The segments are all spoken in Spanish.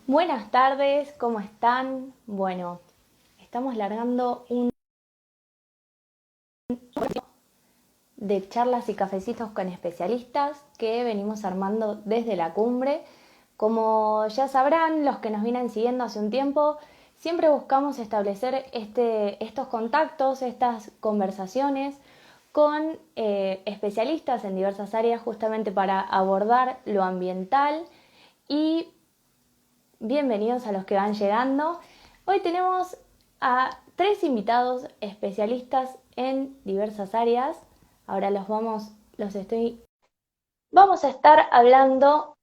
Buenas tardes, ¿cómo están? Bueno, estamos largando un de charlas y cafecitos con especialistas que venimos armando desde la cumbre. Como ya sabrán, los que nos vienen siguiendo hace un tiempo, siempre buscamos establecer estos contactos, estas conversaciones con especialistas en diversas áreas justamente para abordar lo ambiental y bienvenidos a los que van llegando. Hoy tenemos a 3 invitados especialistas en diversas áreas. Ahora Vamos a estar hablando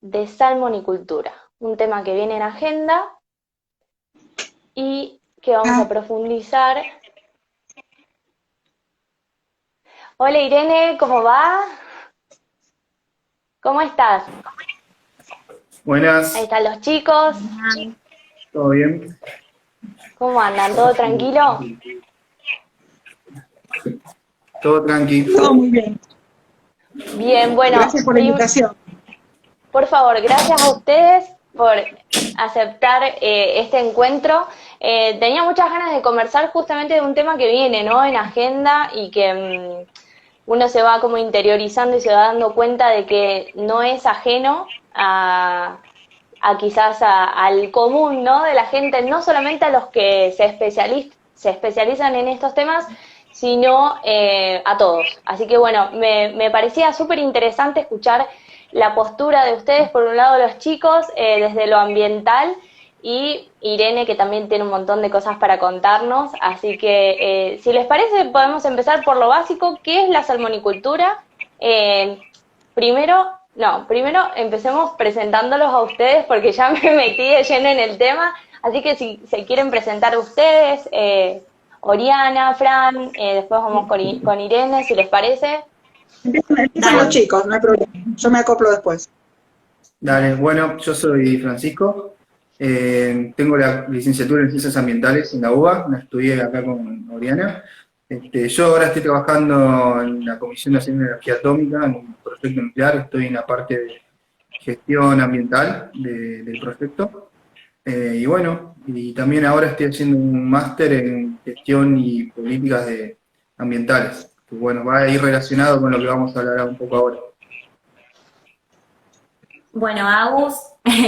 de salmonicultura, un tema que viene en agenda y que vamos a profundizar. Hola Irene, ¿cómo va? ¿Cómo estás? Ahí Buenas, están los chicos. ¿todo bien? ¿Cómo andan? ¿Todo tranquilo? Todo tranqui. Todo muy bien. Bien, bueno, Gracias por la invitación. por favor, gracias a ustedes por aceptar este encuentro. Tenía muchas ganas de conversar justamente de un tema que viene, ¿no?, en agenda y que uno se va como interiorizando y se va dando cuenta de que no es ajeno a quizás al común, ¿no?, de la gente, no solamente a los que se especializan en estos temas, sino a todos. Así que bueno, me parecía súper interesante escuchar la postura de ustedes, por un lado los chicos, desde lo ambiental, y Irene, que también tiene un montón de cosas para contarnos. Así que, si les parece, podemos empezar por lo básico. ¿Qué es la salmonicultura? Eh, primero empecemos presentándolos a ustedes, porque ya me metí de lleno en el tema. Así que si se quieren presentar ustedes, Oriana, Fran, después vamos con Irene, si les parece. Empiezan los chicos, no hay problema. Yo me acoplo después. Dale, bueno, yo soy Francisco, tengo la licenciatura en Ciencias Ambientales en la UBA, la estudié acá con Oriana. Yo ahora estoy trabajando en la Comisión Nacional de Energía Atómica, en un proyecto nuclear, estoy en la parte de gestión ambiental del proyecto. Y bueno, y también ahora estoy haciendo un máster en gestión y políticas ambientales, que bueno, va a ir relacionado con lo que vamos a hablar un poco ahora. Bueno, Agus,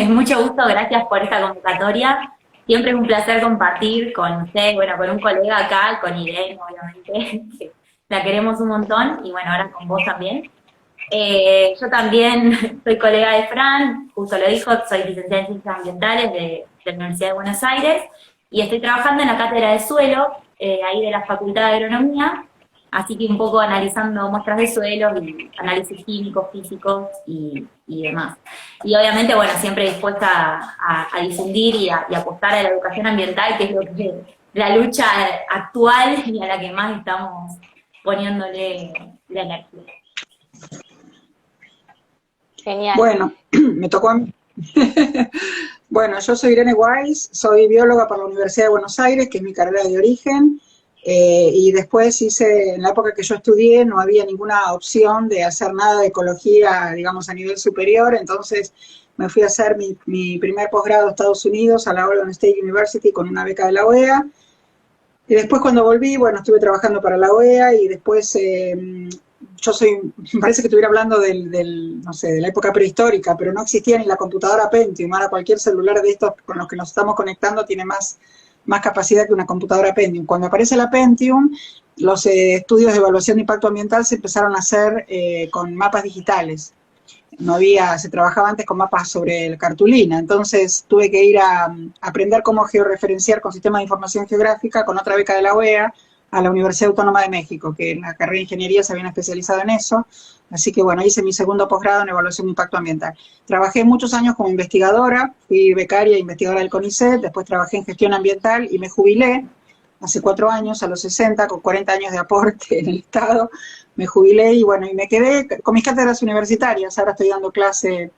mucho gusto, gracias por esta convocatoria. Siempre es un placer compartir con usted, bueno, con un colega acá, con Irene, obviamente, que la queremos un montón, y bueno, ahora con vos también. Yo también soy colega de Fran, justo lo dijo, soy licenciada en Ciencias Ambientales de la Universidad de Buenos Aires, y estoy trabajando en la cátedra de suelo, ahí de la Facultad de Agronomía, así que un poco analizando muestras de suelos y análisis químicos, físicos y demás. Y obviamente, bueno, siempre dispuesta a difundir y apostar a la educación ambiental, que es lo que la lucha actual y a la que más estamos poniéndole la energía. Genial. Bueno, me tocó a mí. Bueno, yo soy Irene Weiss, soy bióloga por la Universidad de Buenos Aires, que es mi carrera de origen, y después en la época que yo estudié no había ninguna opción de hacer nada de ecología, digamos, a nivel superior, entonces me fui a hacer mi primer posgrado a Estados Unidos, a la Oregon State University, con una beca de la OEA. Y después cuando volví, bueno, estuve trabajando para la OEA y después me parece que estuviera hablando no sé, de la época prehistórica, pero no existía ni la computadora Pentium. Ahora cualquier celular de estos con los que nos estamos conectando tiene más capacidad que una computadora Pentium. Cuando aparece la Pentium, los estudios de evaluación de impacto ambiental se empezaron a hacer con mapas digitales. Se trabajaba antes con mapas sobre cartulina, entonces tuve que ir a aprender cómo georreferenciar con sistemas de información geográfica con otra beca de la OEA a la Universidad Autónoma de México, que en la carrera de ingeniería se habían especializado en eso, así que bueno, hice mi segundo posgrado en evaluación de impacto ambiental. Trabajé muchos años como investigadora, fui becaria e investigadora del CONICET, después trabajé en gestión ambiental y me jubilé hace 4 años, a los 60, con 40 años de aporte en el Estado, me jubilé y bueno, y me quedé con mis cátedras universitarias. Ahora estoy dando clase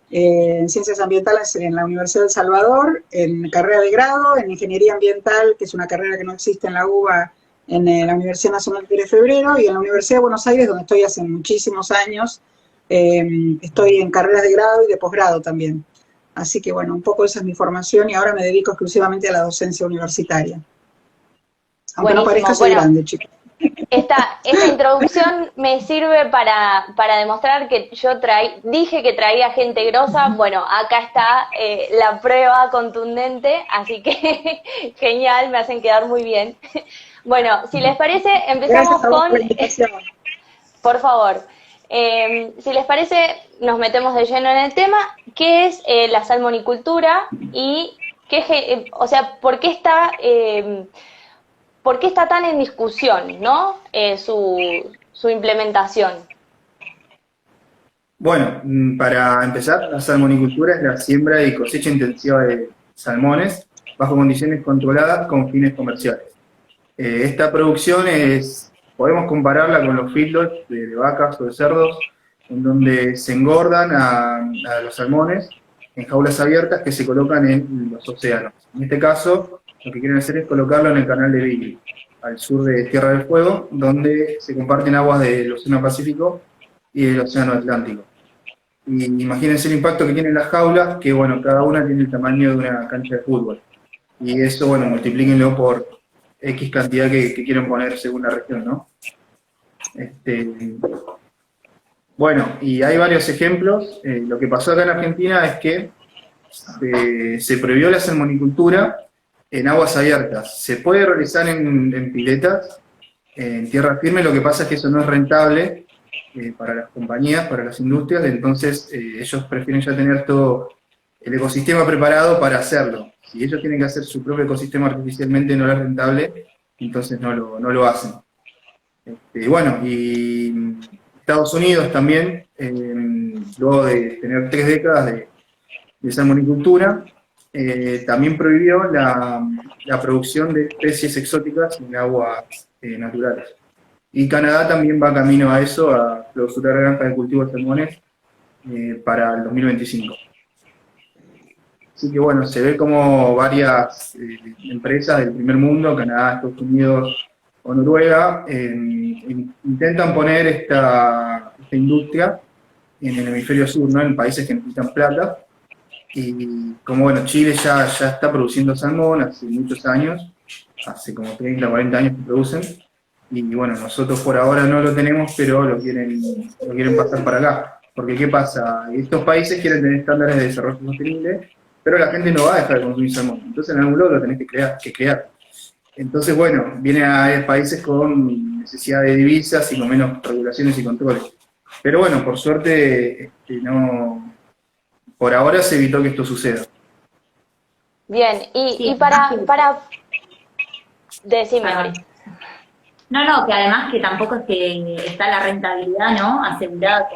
en Ciencias Ambientales en la Universidad de El Salvador, en carrera de grado, en Ingeniería Ambiental, que es una carrera que no existe en la UBA, en la Universidad Nacional de Febrero, y en la Universidad de Buenos Aires, donde estoy hace muchísimos años, estoy en carreras de grado y de posgrado también. Así que bueno, un poco esa es mi formación y ahora me dedico exclusivamente a la docencia universitaria. Aunque no Buenísimo. parezca, soy Bueno, grande, chicos. esta introducción me sirve para demostrar que yo dije que traía gente grosa. Bueno, acá está la prueba contundente, así que genial, me hacen quedar muy bien. Bueno, si les parece, empezamos Gracias a vos con, por la invitación. por favor, si les parece, nos metemos de lleno en el tema, ¿qué es la salmonicultura y o sea, por qué está tan en discusión, ¿no? Su implementación. Bueno, para empezar, la salmonicultura es la siembra y cosecha intensiva de salmones bajo condiciones controladas con fines comerciales. Esta producción podemos compararla con los feedlots de vacas o de cerdos, en donde se engordan a los salmones en jaulas abiertas que se colocan en los océanos. En este caso, lo que quieren hacer es colocarlo en el canal de Beagle, al sur de Tierra del Fuego, donde se comparten aguas del Océano Pacífico y del Océano Atlántico. Y imagínense el impacto que tienen las jaulas, que bueno, cada una tiene el tamaño de una cancha de fútbol. Y eso, bueno, multiplíquenlo por X cantidad que quieran poner según la región, ¿no? Bueno, y hay varios ejemplos. Lo que pasó acá en Argentina es que se prohibió la salmonicultura en aguas abiertas. Se puede realizar en piletas, en tierra firme, lo que pasa es que eso no es rentable para las compañías, para las industrias, entonces ellos prefieren ya tener todo el ecosistema preparado para hacerlo. Si ellos tienen que hacer su propio ecosistema artificialmente no es rentable, entonces no lo hacen. Bueno, y Estados Unidos también, luego de tener 3 décadas de salmonicultura, también prohibió la producción de especies exóticas en aguas naturales. Y Canadá también va camino a eso, a clausurar granjas de cultivo de salmones para el 2025. Así que bueno, se ve como varias empresas del primer mundo, Canadá, Estados Unidos o Noruega, intentan poner esta industria en el hemisferio sur, ¿no? En países que necesitan plata. Y como bueno, Chile ya está produciendo salmón hace muchos años, hace como 30, 40 años que producen, y bueno, nosotros por ahora no lo tenemos, pero lo quieren pasar para acá. Porque ¿qué pasa? Estos países quieren tener estándares de desarrollo sostenible, pero la gente no va a dejar de consumir salmón, entonces en algún lado lo tenés que crear. Entonces bueno, vienen a países con necesidad de divisas y con menos regulaciones y controles. Pero bueno, por suerte por ahora se evitó que esto suceda. Bien, y para... Decime, Mari. No, que además que tampoco es que está la rentabilidad, ¿no?, asegurada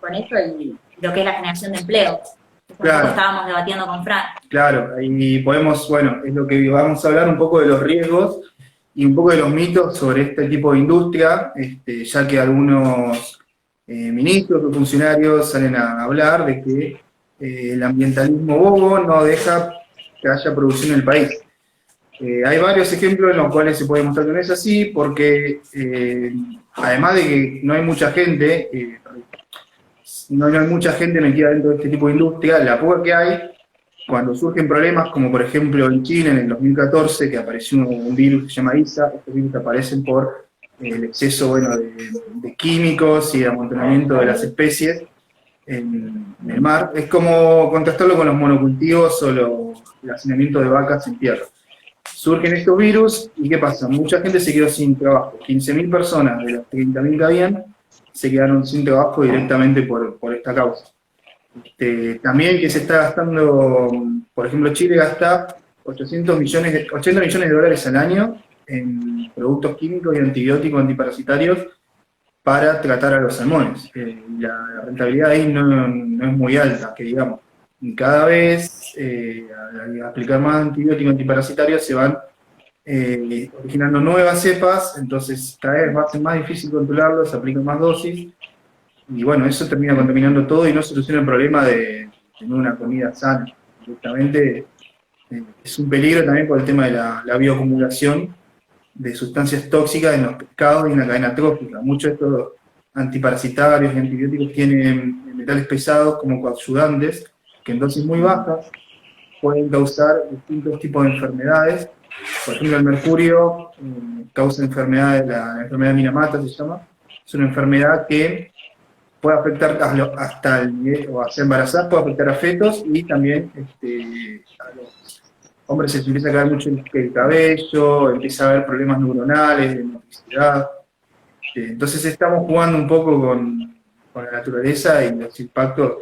con esto y lo que es la generación de empleo. Claro. Estábamos debatiendo con Fran. Claro, y podemos, bueno, es lo que vamos a hablar un poco de los riesgos y un poco de los mitos sobre este tipo de industria, ya que algunos ministros o funcionarios salen a hablar de que el ambientalismo bobo no deja que haya producción en el país. Hay varios ejemplos en los cuales se puede mostrar que no es así, porque además de que no hay mucha gente, no hay mucha gente metida dentro de este tipo de industria, la poca que hay, cuando surgen problemas, como por ejemplo en Chile en el 2014, que apareció un virus que se llama ISA, estos virus aparecen por el exceso de químicos y de amontonamiento de las especies en el mar. Es como contrastarlo con los monocultivos o el hacinamiento de vacas en tierra. Surgen estos virus, ¿y qué pasa? Mucha gente se quedó sin trabajo. 15.000 personas de las 30.000 que habían se quedaron sin trabajo directamente por esta causa. También que se está gastando, por ejemplo, Chile gasta 80 millones de dólares al año en productos químicos y antibióticos antiparasitarios para tratar a los salmones. La rentabilidad ahí no es muy alta, que digamos. Y cada vez, al aplicar más antibióticos antiparasitarios, se van originando nuevas cepas, entonces cada vez va a ser más difícil controlarlos, se aplican más dosis, y bueno, eso termina contaminando todo y no soluciona el problema de tener una comida sana. Directamente es un peligro también por el tema de la bioacumulación de sustancias tóxicas en los pescados y en la cadena trófica. Muchos de estos antiparasitarios y antibióticos tienen metales pesados como coadyuvantes, que en dosis muy bajas pueden causar distintos tipos de enfermedades. Por ejemplo, el mercurio causa enfermedades, la enfermedad Minamata se llama, es una enfermedad que puede afectar hasta o hacer embarazar, puede afectar a fetos y también a los hombres se les empieza a caer mucho el cabello, empieza a haber problemas neuronales, de motricidad. Entonces estamos jugando un poco con la naturaleza y los impactos.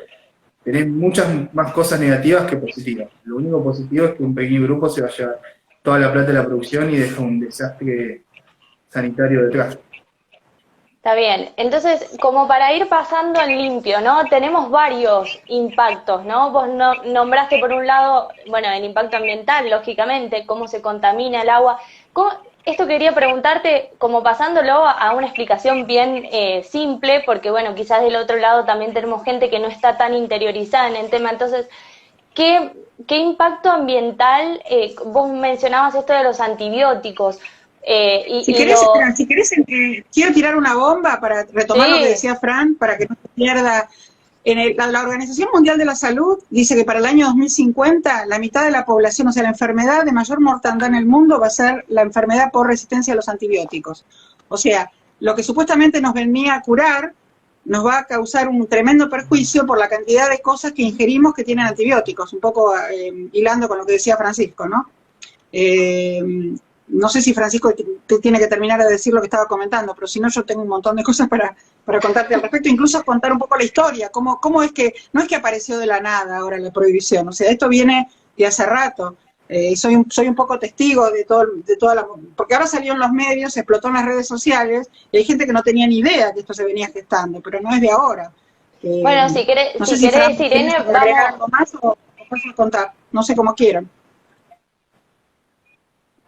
Tenés muchas más cosas negativas que positivas. Lo único positivo es que un pequeño grupo se vaya toda la plata de la producción y deja un desastre sanitario detrás. Está bien. Entonces, como para ir pasando en limpio, ¿no? Tenemos varios impactos, ¿no? Vos nombraste por un lado, bueno, el impacto ambiental, lógicamente, cómo se contamina el agua. Esto quería preguntarte, como pasándolo a una explicación bien simple, porque, bueno, quizás del otro lado también tenemos gente que no está tan interiorizada en el tema. Entonces, ¿qué impacto ambiental? Vos mencionabas esto de los antibióticos. Si querés, quiero tirar una bomba para retomar lo que decía Fran, para que no se pierda. La Organización Mundial de la Salud dice que para el año 2050 la mitad de la población, o sea, la enfermedad de mayor mortandad en el mundo va a ser la enfermedad por resistencia a los antibióticos. O sea, lo que supuestamente nos venía a curar nos va a causar un tremendo perjuicio por la cantidad de cosas que ingerimos que tienen antibióticos, un poco hilando con lo que decía Francisco, ¿no? No sé si Francisco tiene que terminar de decir lo que estaba comentando, pero si no, yo tengo un montón de cosas para contarte al respecto, incluso contar un poco la historia, cómo es que, no es que apareció de la nada ahora la prohibición, o sea, esto viene de hace rato, soy un poco testigo de toda la, porque ahora salió en los medios, se explotó en las redes sociales, y hay gente que no tenía ni idea que esto se venía gestando, pero no es de ahora. Bueno, si querés, no sé si Irene, vamos algo más o paso a contar, no sé cómo quieran.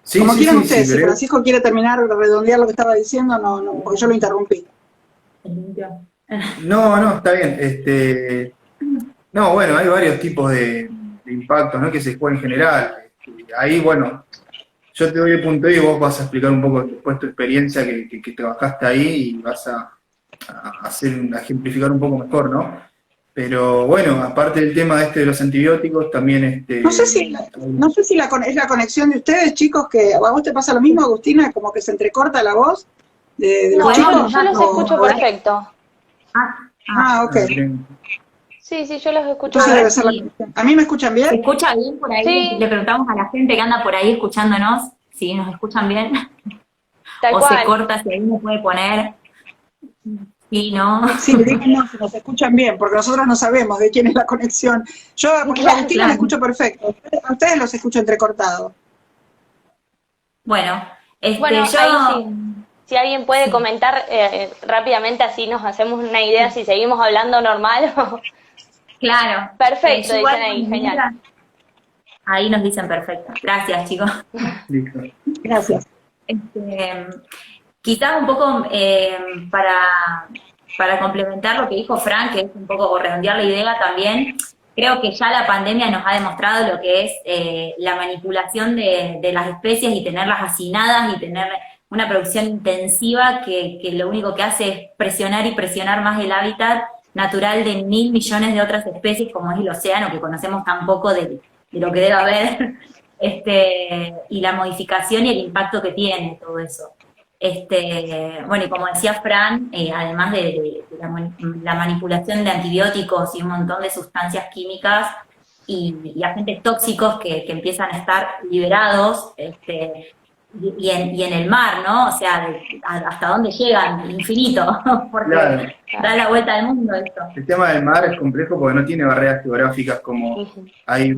Sí, como quieran ustedes, si creo. Francisco quiere terminar de redondear lo que estaba diciendo, no, porque yo lo interrumpí. No, está bien. No, bueno, hay varios tipos de impactos, ¿no? Que se juegan en general. Ahí, bueno, yo te doy el punto y vos vas a explicar un poco después tu experiencia que trabajaste ahí y vas a ejemplificar un poco mejor, ¿no? Pero bueno, aparte del tema de los antibióticos, también No sé si es la conexión de ustedes, chicos, que a vos te pasa lo mismo, Agustina, como que se entrecorta la voz de los chicos. Yo los escucho perfecto. Ok. Sí, yo los escucho. Entonces debe ser la conexión. ¿A mí me escuchan bien? ¿Se escucha bien por ahí? Sí. Le preguntamos a la gente que anda por ahí escuchándonos si nos escuchan bien. Tal o cual. se corta, si ahí me puede poner. Sí, ¿no? Sí, díganos si nos escuchan bien, porque nosotros no sabemos de quién es la conexión. Yo, porque a Agustina la escucho perfecto. A ustedes los escucho entrecortados. Bueno, Bueno, yo... ahí sí. Si alguien puede comentar rápidamente, así nos hacemos una idea si seguimos hablando normal o... Claro. Perfecto, Igual dicen ahí, genial. Ahí nos dicen perfecto. Gracias, chicos. Listo. Gracias. Quizás un poco para complementar lo que dijo Fran, que es un poco redondear la idea también, creo que ya la pandemia nos ha demostrado lo que es la manipulación de las especies y tenerlas hacinadas y tener una producción intensiva que lo único que hace es presionar y presionar más el hábitat natural de 1.000 millones de otras especies, como es el océano, que conocemos tan poco de lo que debe haber, y la modificación y el impacto que tiene todo eso. Bueno, y como decía Fran, además de la manipulación de antibióticos y un montón de sustancias químicas y agentes tóxicos que empiezan a estar liberados, y en el mar, ¿no? O sea, hasta dónde llegan, infinito, porque Claro. da la vuelta al mundo esto. El tema del mar es complejo porque no tiene barreras geográficas como hay.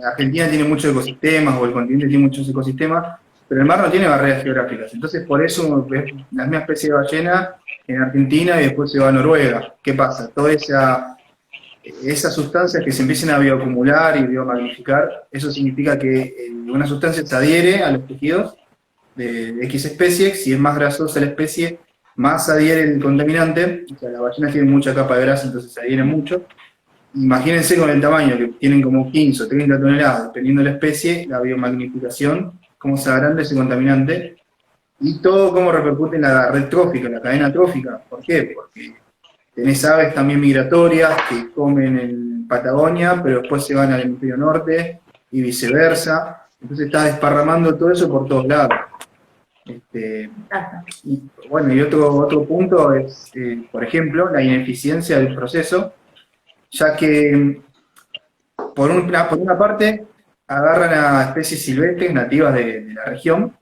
Argentina tiene muchos ecosistemas, o el continente tiene muchos ecosistemas, pero el mar no tiene barreras geográficas. Entonces, por eso es la misma especie de ballena en Argentina y después se va a Noruega. ¿Qué pasa? Toda esas sustancias que se empiecen a bioacumular y biomagnificar, eso significa que una sustancia se adhiere a los tejidos de X especie. Si es más grasosa la especie, más adhiere el contaminante. O sea, las ballenas tienen mucha capa de grasa, entonces se adhieren mucho. Imagínense con el tamaño, que tienen como 15 o 30 toneladas, dependiendo de la especie, la biomagnificación, cómo se agranda ese contaminante, y todo cómo repercute en la red trófica, en la cadena trófica. ¿Por qué? Porque tenés aves también migratorias que comen en Patagonia, pero después se van al hemisferio norte y viceversa. Entonces estás desparramando todo eso por todos lados. Y bueno, y otro punto es, por ejemplo, la ineficiencia del proceso, ya que por una parte agarran a especies silvestres nativas de la región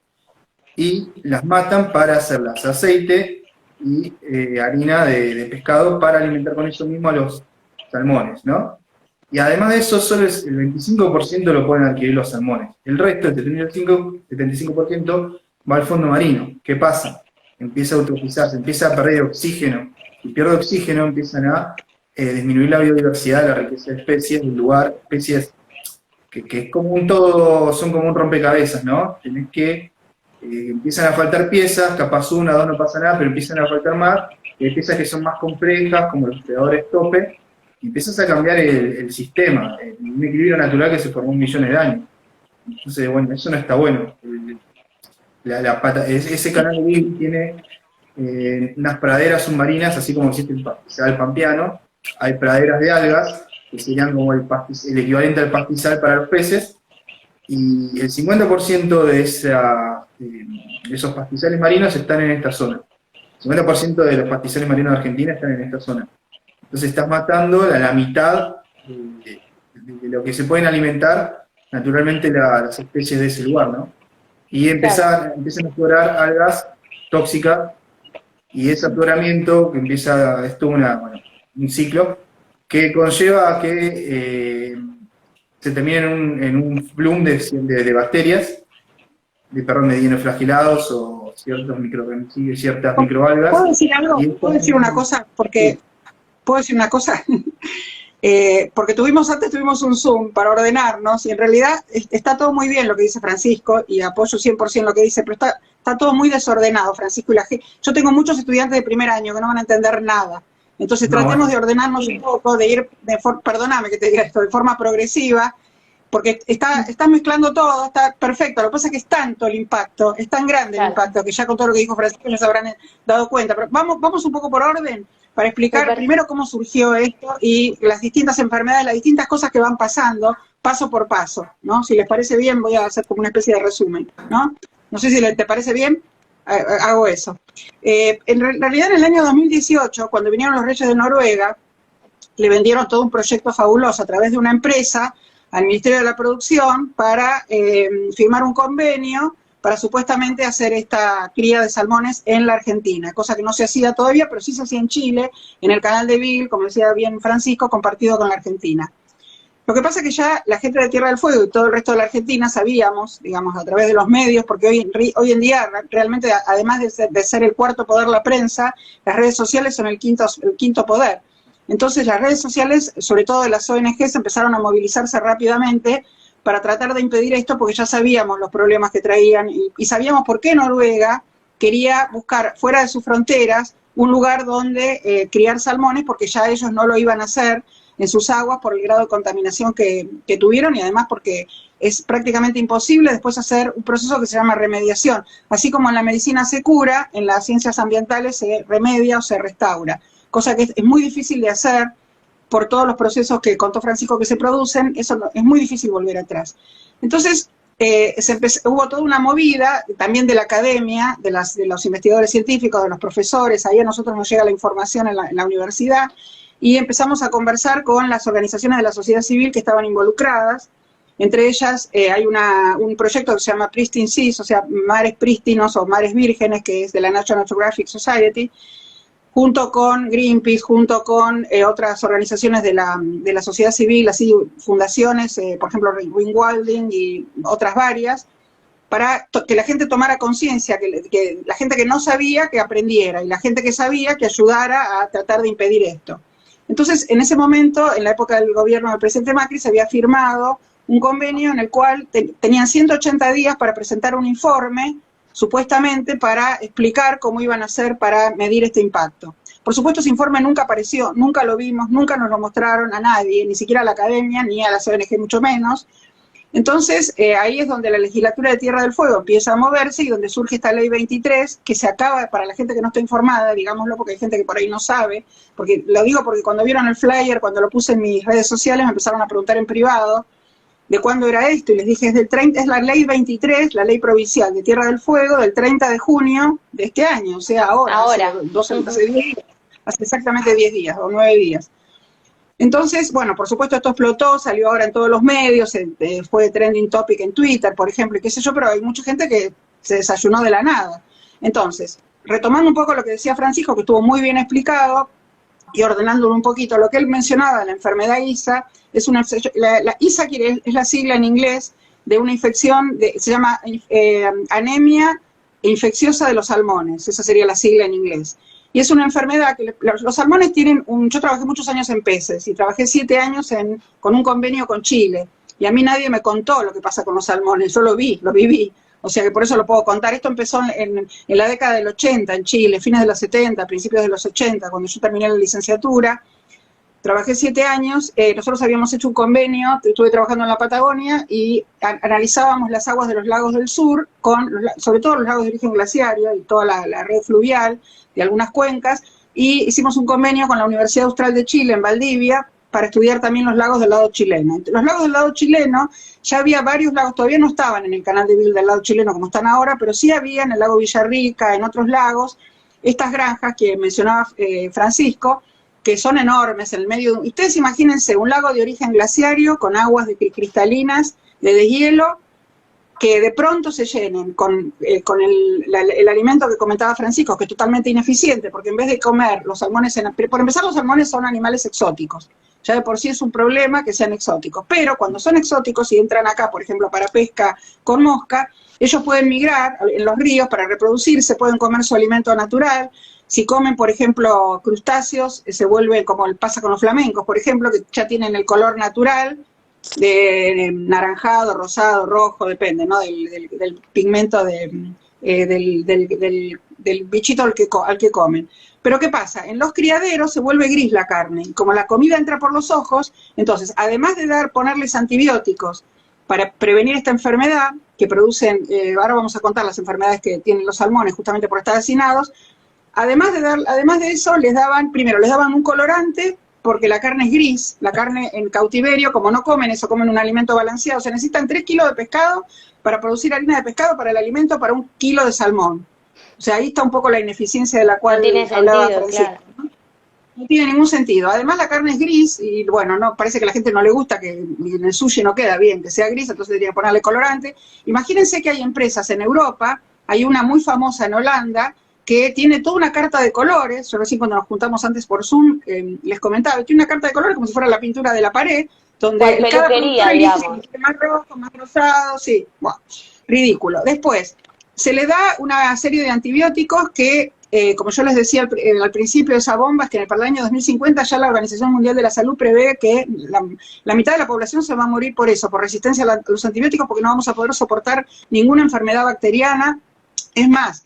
y las matan para hacerlas aceite y harina de pescado para alimentar con eso mismo a los salmones, ¿no? Y además de eso, solo el 25% lo pueden adquirir los salmones. El resto, el 75%, va al fondo marino. ¿Qué pasa? Empieza a eutrofizarse, empieza a perder oxígeno. Si pierde oxígeno, empiezan a disminuir la biodiversidad, la riqueza de especies del lugar, especies que es como un todo, son como un rompecabezas, ¿no? Tenés que, empiezan a faltar piezas, capaz una, dos no pasa nada, pero empiezan a faltar más, y hay piezas que son más complejas, como los predadores tope, y empiezas a cambiar el sistema, un equilibrio natural que se formó millones de años. Entonces, bueno, eso no está bueno. Ese canal de Beagle tiene unas praderas submarinas, así como existe el pampeano, hay praderas de algas, que serían como el equivalente al pastizal para los peces, y el 50% de esos pastizales marinos están en esta zona. El 50% de los pastizales marinos de Argentina están en esta zona. Entonces estás matando la mitad de lo que se pueden alimentar naturalmente las especies de ese lugar, ¿no? Y empiezan a explorar algas tóxicas, y ese afloramiento que empieza, es todo un ciclo, que conlleva a que se termine en un bloom de bacterias, de dinoflagelados o ciertas microalgas. ¿Puedo decir algo? ¿Puedo decir una cosa? Porque, ¿puedo decir una cosa? Porque antes tuvimos un Zoom para ordenarnos, y en realidad está todo muy bien lo que dice Francisco, y apoyo 100% lo que dice, pero está todo muy desordenado, Francisco, yo tengo muchos estudiantes de primer año que no van a entender nada. Entonces tratemos de ordenarnos un poco, de ir, perdóname que te diga esto, de forma progresiva, porque estás mezclando todo, está perfecto. Lo que pasa es que es tanto el impacto, es tan grande el impacto, que ya con todo lo que dijo Francisco ya se habrán dado cuenta. Pero vamos un poco por orden, para explicar primero cómo surgió esto y las distintas enfermedades, las distintas cosas que van pasando, paso por paso, ¿no? Si les parece bien, voy a hacer como una especie de resumen, ¿no? No sé si te parece bien, hago eso. En realidad, en el año 2018, cuando vinieron los Reyes de Noruega, le vendieron todo un proyecto fabuloso a través de una empresa al Ministerio de la Producción para firmar un convenio para supuestamente hacer esta cría de salmones en la Argentina, cosa que no se hacía todavía, pero sí se hacía en Chile, en el canal de Beagle, como decía bien Francisco, compartido con la Argentina. Lo que pasa es que ya la gente de Tierra del Fuego y todo el resto de la Argentina sabíamos, digamos, a través de los medios, porque hoy en día realmente, además de ser el cuarto poder la prensa, las redes sociales son el quinto poder. Entonces las redes sociales, sobre todo de las ONGs, empezaron a movilizarse rápidamente para tratar de impedir esto, porque ya sabíamos los problemas que traían y sabíamos por qué Noruega quería buscar fuera de sus fronteras un lugar donde criar salmones, porque ya ellos no lo iban a hacer en sus aguas por el grado de contaminación que tuvieron, y además porque es prácticamente imposible después hacer un proceso que se llama remediación. Así como en la medicina se cura, en las ciencias ambientales se remedia o se restaura, cosa que es muy difícil de hacer por todos los procesos que contó Francisco que se producen. Eso es muy difícil volver atrás. Entonces, hubo toda una movida también de la academia, de los investigadores científicos, de los profesores. Ahí a nosotros nos llega la información en la universidad, y empezamos a conversar con las organizaciones de la sociedad civil que estaban involucradas. Entre ellas hay un proyecto que se llama Pristine Seas, o sea, mares prístinos o mares vírgenes, que es de la National Geographic Society, junto con Greenpeace, junto con otras organizaciones de la sociedad civil, así fundaciones, por ejemplo Ringwalding y otras varias, para que la gente tomara conciencia, que la gente que no sabía que aprendiera, y la gente que sabía que ayudara a tratar de impedir esto. Entonces, en ese momento, en la época del gobierno del presidente Macri, se había firmado un convenio en el cual tenían 180 días para presentar un informe, supuestamente para explicar cómo iban a hacer para medir este impacto. Por supuesto, ese informe nunca apareció, nunca lo vimos, nunca nos lo mostraron a nadie, ni siquiera a la academia, ni a las ONG, mucho menos. Entonces, ahí es donde la legislatura de Tierra del Fuego empieza a moverse y donde surge esta ley 23, que se acaba, para la gente que no está informada, digámoslo, porque hay gente que por ahí no sabe, porque lo digo porque cuando vieron el flyer, cuando lo puse en mis redes sociales, me empezaron a preguntar en privado de cuándo era esto, y les dije, es la ley 23, la ley provincial de Tierra del Fuego, del 30 de junio de este año, o sea, ahora. Hace 10 días, hace exactamente 10 días, o 9 días. Entonces, bueno, por supuesto esto explotó, salió ahora en todos los medios, fue trending topic en Twitter, por ejemplo, y qué sé yo, pero hay mucha gente que se desayunó de la nada. Entonces, retomando un poco lo que decía Francisco, que estuvo muy bien explicado, y ordenándolo un poquito, lo que él mencionaba, la enfermedad ISA, la ISA es la sigla en inglés de una infección, se llama anemia infecciosa de los salmones, esa sería la sigla en inglés. Y es una enfermedad que los salmones tienen yo trabajé muchos años en peces y trabajé 7 años con un convenio con Chile. Y a mí nadie me contó lo que pasa con los salmones, yo lo viví. O sea que por eso lo puedo contar. Esto empezó en la década del 80 en Chile, fines de los 70, principios de los 80, cuando yo terminé la licenciatura. Trabajé 7 años, nosotros habíamos hecho un convenio, estuve trabajando en la Patagonia y analizábamos las aguas de los lagos del sur, sobre todo los lagos de origen glaciario y toda la red fluvial de algunas cuencas, y hicimos un convenio con la Universidad Austral de Chile en Valdivia para estudiar también los lagos del lado chileno. Los lagos del lado chileno, ya había varios lagos, todavía no estaban en el canal de Beagle del lado chileno como están ahora, pero sí había en el lago Villarrica, en otros lagos, estas granjas que mencionaba Francisco, que son enormes en el medio. Ustedes imagínense un lago de origen glaciario con aguas cristalinas de deshielo, que de pronto se llenen con el alimento que comentaba Francisco, que es totalmente ineficiente, porque en vez de comer los salmones, por empezar los salmones son animales exóticos, ya de por sí es un problema que sean exóticos, pero cuando son exóticos y entran acá, por ejemplo, para pesca con mosca, ellos pueden migrar en los ríos para reproducirse, pueden comer su alimento natural. Si comen, por ejemplo, crustáceos, se vuelven como pasa con los flamencos, por ejemplo, que ya tienen el color natural, de naranjado, rosado, rojo, depende, ¿no? Del pigmento del bichito al que comen. Pero ¿qué pasa? En los criaderos se vuelve gris la carne, y como la comida entra por los ojos, entonces, además de ponerles antibióticos para prevenir esta enfermedad, que producen, ahora vamos a contar las enfermedades que tienen los salmones justamente por estar hacinados, además de eso, les daban un colorante, porque la carne es gris, la carne en cautiverio, como no comen eso, comen un alimento balanceado, se necesitan 3 kilos de pescado para producir harina de pescado para el alimento para 1 kilo de salmón. O sea, ahí está un poco la ineficiencia de la cual hablaba Francisco, claro. No tiene ningún sentido. Además la carne es gris y bueno, no parece que a la gente no le gusta, que en el sushi no queda bien que sea gris, entonces debería ponerle colorante. Imagínense que hay empresas en Europa, hay una muy famosa en Holanda, que tiene toda una carta de colores. Yo recién cuando nos juntamos antes por Zoom, les comentaba, tiene una carta de colores como si fuera la pintura de la pared, donde cada productor elige más rojo, más rosado, sí, bueno, ridículo. Después, se le da una serie de antibióticos que, como yo les decía al principio de esa bomba, es que para el año 2050 ya la Organización Mundial de la Salud prevé que la mitad de la población se va a morir por eso, por resistencia a los antibióticos, porque no vamos a poder soportar ninguna enfermedad bacteriana. Es más,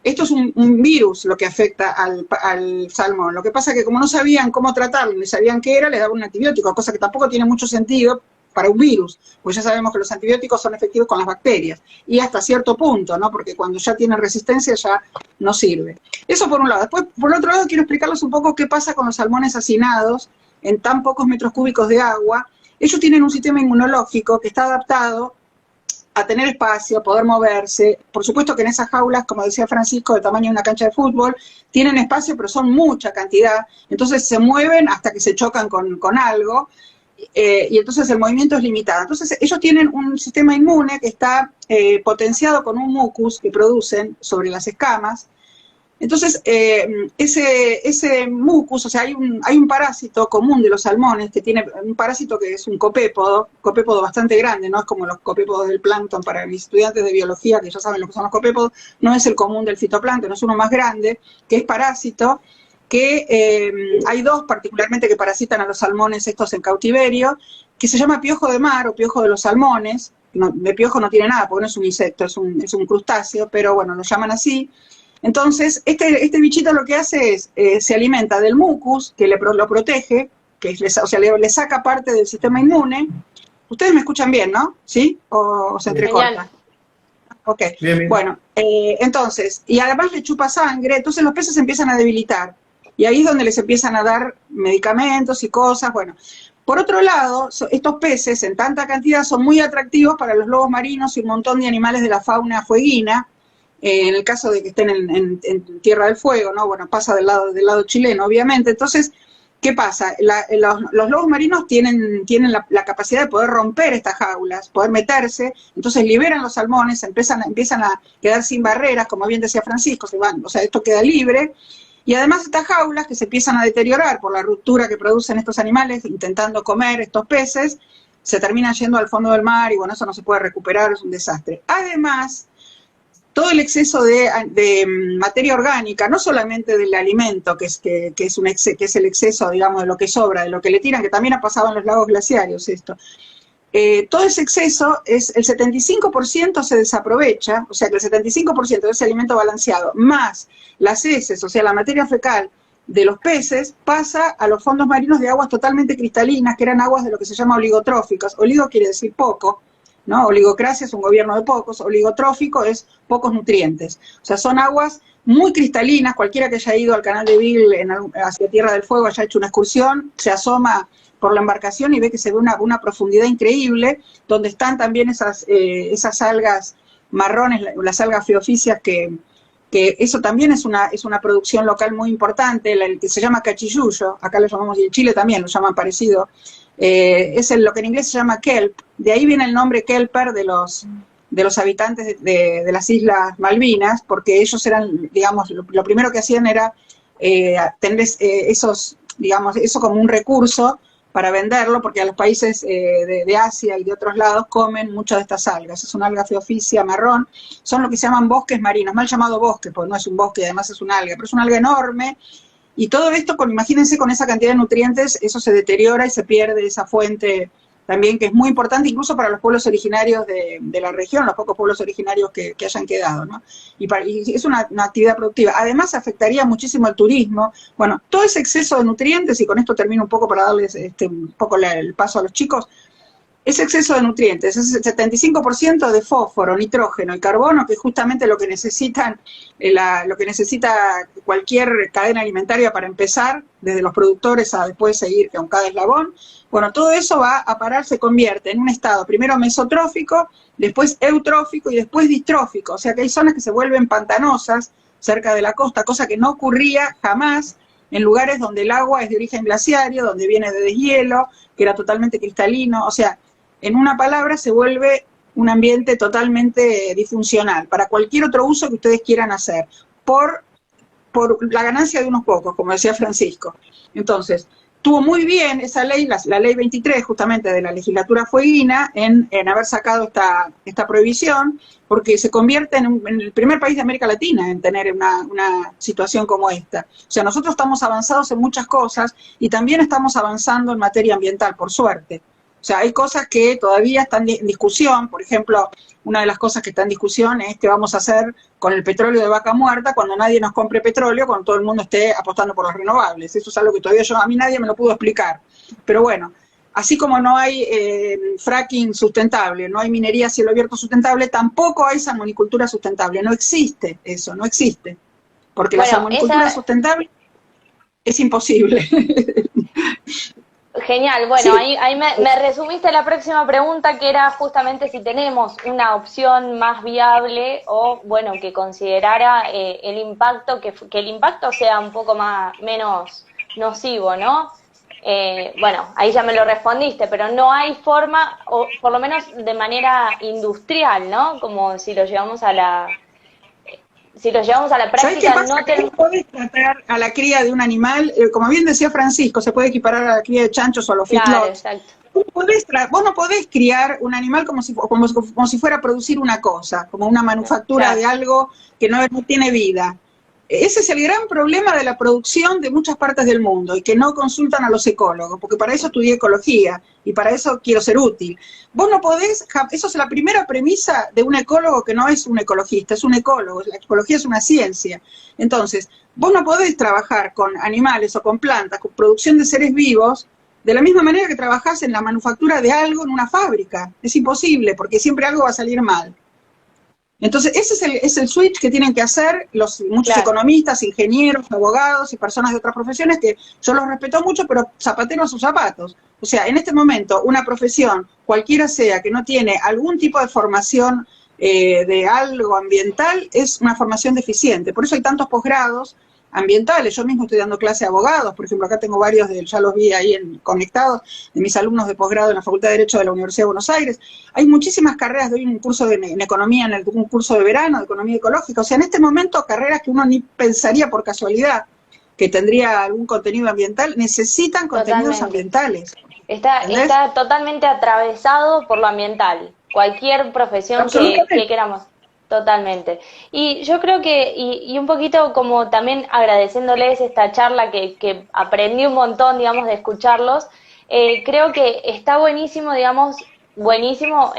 esto es un virus lo que afecta al salmón. Lo que pasa es que como no sabían cómo tratarlo, ni sabían qué era, les daban un antibiótico, cosa que tampoco tiene mucho sentido para un virus, pues ya sabemos que los antibióticos son efectivos con las bacterias, y hasta cierto punto, ¿no? Porque cuando ya tienen resistencia ya no sirve. Eso por un lado. Después, por otro lado, quiero explicarles un poco qué pasa con los salmones hacinados en tan pocos metros cúbicos de agua. Ellos tienen un sistema inmunológico que está adaptado a tener espacio, a poder moverse. Por supuesto que en esas jaulas, como decía Francisco, del tamaño de una cancha de fútbol, tienen espacio, pero son mucha cantidad, entonces se mueven hasta que se chocan con algo, y entonces el movimiento es limitado. Entonces ellos tienen un sistema inmune que está potenciado con un mucus que producen sobre las escamas. Entonces, ese mucus, o sea, hay un parásito común de los salmones, que tiene un parásito que es un copépodo bastante grande, no es como los copépodos del plancton. Para mis estudiantes de biología, que ya saben lo que son los copépodos, no es el común del fitoplancton, es uno más grande, que es parásito, que hay 2 particularmente que parasitan a los salmones estos en cautiverio, que se llama piojo de mar o piojo de los salmones. De piojo no tiene nada, porque no es un insecto, es un crustáceo, pero bueno, lo llaman así. Entonces, este bichito lo que hace es, se alimenta del mucus, que lo protege, le saca parte del sistema inmune, Ustedes me escuchan bien, ¿no? ¿Sí? ¿O se entrecorta? Genial. Ok, Bien, bien. bueno, entonces, y además le chupa sangre, entonces los peces se empiezan a debilitar. Y ahí es donde les empiezan a dar medicamentos y cosas, bueno. Por otro lado, estos peces en tanta cantidad son muy atractivos para los lobos marinos y un montón de animales de la fauna fueguina, en el caso de que estén en Tierra del Fuego, ¿no? Bueno, pasa del lado chileno, obviamente. Entonces, ¿qué pasa? Los lobos marinos tienen la capacidad de poder romper estas jaulas, poder meterse, entonces liberan los salmones, empiezan a quedar sin barreras, como bien decía Francisco, se van, o sea, esto queda libre. Y además estas jaulas que se empiezan a deteriorar por la ruptura que producen estos animales intentando comer estos peces, se terminan yendo al fondo del mar y bueno, eso no se puede recuperar, es un desastre. Además, todo el exceso de materia orgánica, no solamente del alimento, que es el exceso, digamos, de lo que sobra, de lo que le tiran, que también ha pasado en los lagos glaciarios esto, todo ese exceso, el 75% se desaprovecha, o sea que el 75% de ese alimento balanceado, más las heces, o sea, la materia fecal de los peces, pasa a los fondos marinos de aguas totalmente cristalinas, que eran aguas de lo que se llama oligotróficas. Oligo quiere decir poco, ¿no? Oligocracia es un gobierno de pocos, oligotrófico es pocos nutrientes. O sea, son aguas muy cristalinas, cualquiera que haya ido al canal de Beagle hacia Tierra del Fuego, haya hecho una excursión, se asoma por la embarcación y ve que se ve una profundidad increíble, donde están también esas algas marrones, las algas feofíceas, que eso también es una producción local muy importante, el que se llama cachilluyo, acá lo llamamos, y en Chile también lo llaman parecido, es lo que en inglés se llama kelp, de ahí viene el nombre kelper de los habitantes de las Islas Malvinas, porque ellos eran, digamos, lo primero que hacían era tener esos, digamos, eso como un recurso para venderlo, porque a los países de Asia y de otros lados comen muchas de estas algas. Es una alga feoficia marrón, son lo que se llaman bosques marinos, mal llamado bosque, porque no es un bosque, además es un alga, pero es una alga enorme, y todo esto, imagínense, con esa cantidad de nutrientes, eso se deteriora y se pierde esa fuente también, que es muy importante incluso para los pueblos originarios de la región, los pocos pueblos originarios que hayan quedado, ¿no? Y es una actividad productiva. Además afectaría muchísimo el turismo. Bueno, todo ese exceso de nutrientes, y con esto termino un poco para darles un poco el paso a los chicos, ese exceso de nutrientes, ese 75% de fósforo, nitrógeno y carbono, que es justamente lo que necesita cualquier cadena alimentaria para empezar, desde los productores a después seguir con cada eslabón. Bueno, todo eso va a parar, se convierte en un estado primero mesotrófico, después eutrófico y después distrófico. O sea que hay zonas que se vuelven pantanosas cerca de la costa, cosa que no ocurría jamás en lugares donde el agua es de origen glaciario, donde viene de deshielo, que era totalmente cristalino. O sea, en una palabra, se vuelve un ambiente totalmente disfuncional para cualquier otro uso que ustedes quieran hacer, por la ganancia de unos pocos, como decía Francisco. Entonces, tuvo muy bien esa ley, la ley 23 justamente de la legislatura fueguina, en haber sacado esta prohibición, porque se convierte en el primer país de América Latina en tener una situación como esta. O sea, nosotros estamos avanzados en muchas cosas y también estamos avanzando en materia ambiental, por suerte. O sea, hay cosas que todavía están en discusión. Por ejemplo, una de las cosas que está en discusión es qué vamos a hacer con el petróleo de vaca muerta cuando nadie nos compre petróleo, cuando todo el mundo esté apostando por los renovables. Eso es algo que todavía a mí nadie me lo pudo explicar. Pero bueno, así como no hay fracking sustentable, no hay minería a cielo abierto sustentable, tampoco hay salmonicultura sustentable. No existe eso, no existe. Porque la salmonicultura sustentable es imposible. Genial, bueno, Sí. ahí me resumiste la próxima pregunta, que era justamente si tenemos una opción más viable o, bueno, que considerara el impacto, que el impacto sea un poco menos nocivo, ¿no? Bueno, ahí ya me lo respondiste, pero no hay forma, o por lo menos de manera industrial, ¿no? Como si lo llevamos a la ¿Sabes qué práctica, pasa? no Que no podés tratar a la cría de un animal, como bien decía Francisco, se puede equiparar a la cría de chanchos o a los Claro, feedlots. exacto. Vos no podés criar un animal como si fuera a producir una cosa, como una manufactura Claro. de algo que no tiene vida. Ese es el gran problema de la producción de muchas partes del mundo y que no consultan a los ecólogos, porque para eso estudié ecología y para eso quiero ser útil. Vos no podés, eso es la primera premisa de un ecólogo que no es un ecologista, es un ecólogo, la ecología es una ciencia. Entonces, vos no podés trabajar con animales o con plantas, con producción de seres vivos, De la misma manera que trabajás en la manufactura de algo en una fábrica. Es imposible, porque siempre algo va a salir mal. Entonces, ese es el switch que tienen que hacer muchos economistas, ingenieros, abogados y personas de otras profesiones, que yo los respeto mucho, pero zapatero a sus zapatos. O sea, en este momento, una profesión, cualquiera sea, que no tiene algún tipo de formación de algo ambiental, es una formación deficiente. Por eso hay tantos posgrados ambientales. Yo mismo estoy dando clase a abogados, por ejemplo, acá tengo varios, ya los vi ahí conectados, de mis alumnos de posgrado en la Facultad de Derecho de la Universidad de Buenos Aires. Hay muchísimas carreras, doy un curso en economía, un curso de verano, de economía ecológica. O sea, en este momento, carreras que uno ni pensaría por casualidad que tendría algún contenido ambiental, necesitan contenidos ambientales. Está totalmente atravesado por lo ambiental, cualquier profesión que queramos. Totalmente. Y yo creo que, y un poquito como también agradeciéndoles esta charla que aprendí un montón, digamos, de escucharlos, creo que está buenísimo, digamos, buenísimo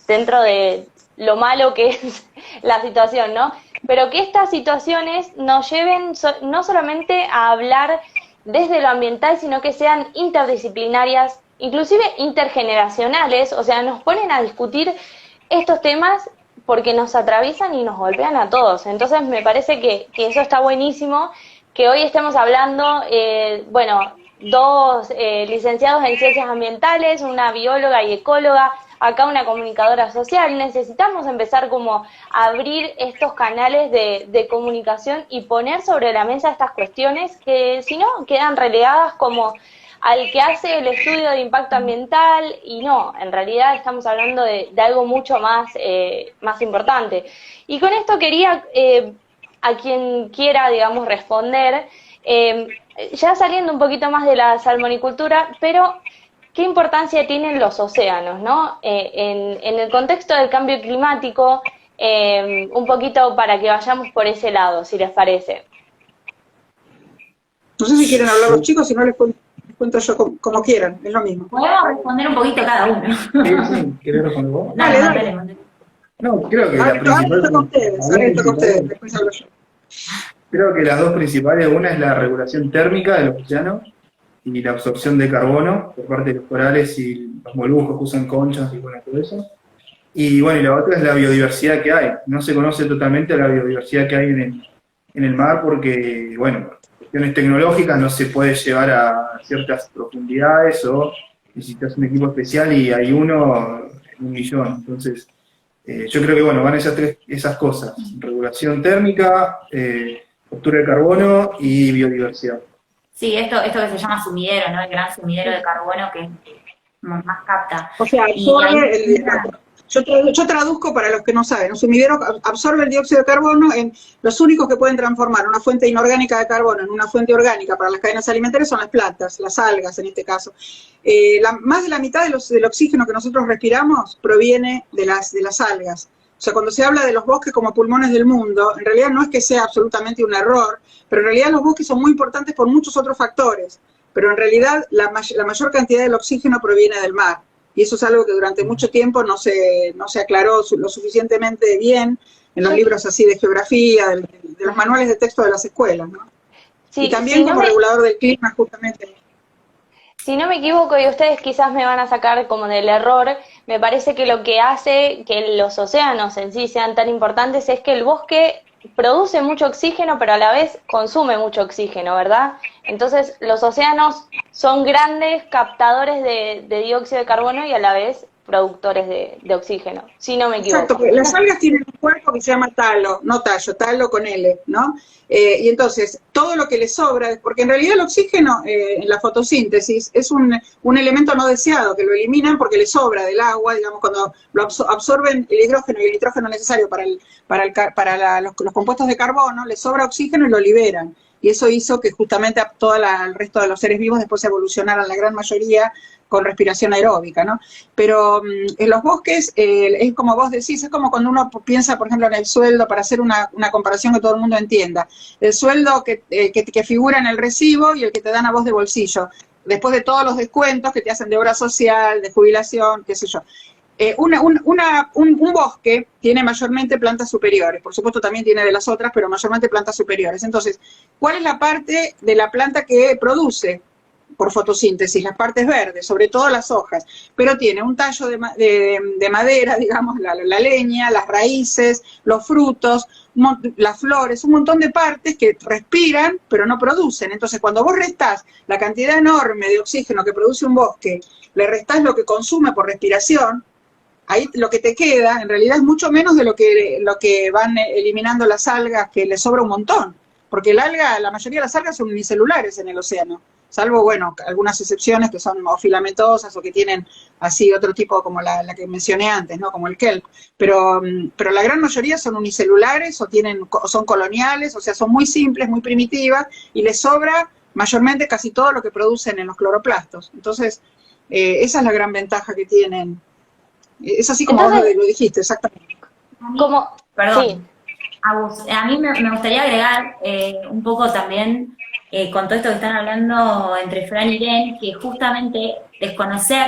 dentro de lo malo que es la situación, ¿no? Pero que estas situaciones nos lleven no solamente a hablar desde lo ambiental, sino que sean interdisciplinarias, inclusive intergeneracionales, o sea, nos ponen a discutir estos temas porque nos atraviesan y nos golpean a todos. Entonces me parece que eso está buenísimo, que hoy estemos hablando, dos licenciados en ciencias ambientales, una bióloga y ecóloga, acá una comunicadora social. Necesitamos empezar como a abrir estos canales de comunicación y poner sobre la mesa estas cuestiones que si no quedan relegadas como al que hace el estudio de impacto ambiental, y no, en realidad estamos hablando de algo mucho más importante. Y con esto quería, a quien quiera, digamos, responder, ya saliendo un poquito más de la salmonicultura, pero ¿qué importancia tienen los océanos, no? En el contexto del cambio climático, un poquito para que vayamos por ese lado, si les parece. No sé si quieren hablar los chicos, si no les cuento yo como quieran, es lo mismo. Podemos responder un poquito cada uno. Sí, ¿querés responder vos? Dale. No, creo que ahora toca ustedes, después hablo yo. Creo que las dos principales, una es la regulación térmica de los océanos y la absorción de carbono por parte de los corales y los moluscos que usan conchas y bueno, todo eso. Y bueno, y la otra es la biodiversidad que hay. No se conoce totalmente la biodiversidad que hay en el mar porque, bueno, cuestiones tecnológicas no se puede llevar a ciertas profundidades o necesitas un equipo especial y hay uno en 1.000.000. Entonces, yo creo que, bueno, van esas cosas: regulación térmica, captura de carbono y biodiversidad. Sí, esto que se llama sumidero, ¿no? El gran sumidero de carbono que más capta. O sea, yo traduzco para los que no saben. Un sumidero absorbe el dióxido de carbono. Los únicos que pueden transformar una fuente inorgánica de carbono en una fuente orgánica para las cadenas alimentarias son las plantas, las algas en este caso. Más de la mitad del oxígeno que nosotros respiramos proviene de las algas. O sea, cuando se habla de los bosques como pulmones del mundo, en realidad no es que sea absolutamente un error, pero en realidad los bosques son muy importantes por muchos otros factores. Pero en realidad la mayor cantidad del oxígeno proviene del mar. Y eso es algo que durante mucho tiempo no se aclaró lo suficientemente bien en los libros así de geografía, de los manuales de texto de las escuelas, ¿no? Sí, y también como regulador del clima, justamente. Si no me equivoco, y ustedes quizás me van a sacar como del error, me parece que lo que hace que los océanos en sí sean tan importantes es que el bosque produce mucho oxígeno, pero a la vez consume mucho oxígeno, ¿verdad? Entonces, los océanos son grandes captadores de dióxido de carbono y a la vez productores de oxígeno, si no me equivoco. Exacto, porque las algas tienen un cuerpo que se llama talo, no tallo, talo con L, ¿no? Y entonces, todo lo que les sobra, porque en realidad el oxígeno en la fotosíntesis es un elemento no deseado, que lo eliminan porque les sobra del agua, digamos, cuando lo absorben el hidrógeno y el nitrógeno necesario para los compuestos de carbono, les sobra oxígeno y lo liberan. Y eso hizo que justamente el resto de los seres vivos después evolucionaran, la gran mayoría, con respiración aeróbica, ¿no? Pero en los bosques, es como vos decís, es como cuando uno piensa, por ejemplo, en el sueldo, para hacer una comparación que todo el mundo entienda. El sueldo que figura en el recibo y el que te dan a vos de bolsillo, después de todos los descuentos que te hacen de obra social, de jubilación, qué sé yo. Un bosque tiene mayormente plantas superiores, por supuesto también tiene de las otras, pero mayormente plantas superiores. Entonces, ¿cuál es la parte de la planta que produce por fotosíntesis, las partes verdes, sobre todo las hojas, pero tiene un tallo de madera, digamos, la leña, las raíces, los frutos, las flores, un montón de partes que respiran, pero no producen. Entonces, cuando vos restás la cantidad enorme de oxígeno que produce un bosque, le restás lo que consume por respiración, ahí lo que te queda, en realidad, es mucho menos de lo que van eliminando las algas, que les sobra un montón. Porque la mayoría de las algas son unicelulares en el océano, salvo, bueno, algunas excepciones que son o filamentosas o que tienen así otro tipo, como la que mencioné antes, ¿no? Como el kelp. Pero la gran mayoría son unicelulares o son coloniales, o sea, son muy simples, muy primitivas, y les sobra mayormente casi todo lo que producen en los cloroplastos. Entonces, esa es la gran ventaja que tienen. Es así como Entonces, vos lo dijiste, exactamente. como, Perdón. sí, A mí me gustaría agregar un poco también con todo esto que están hablando entre Fran y Irene, que justamente desconocer,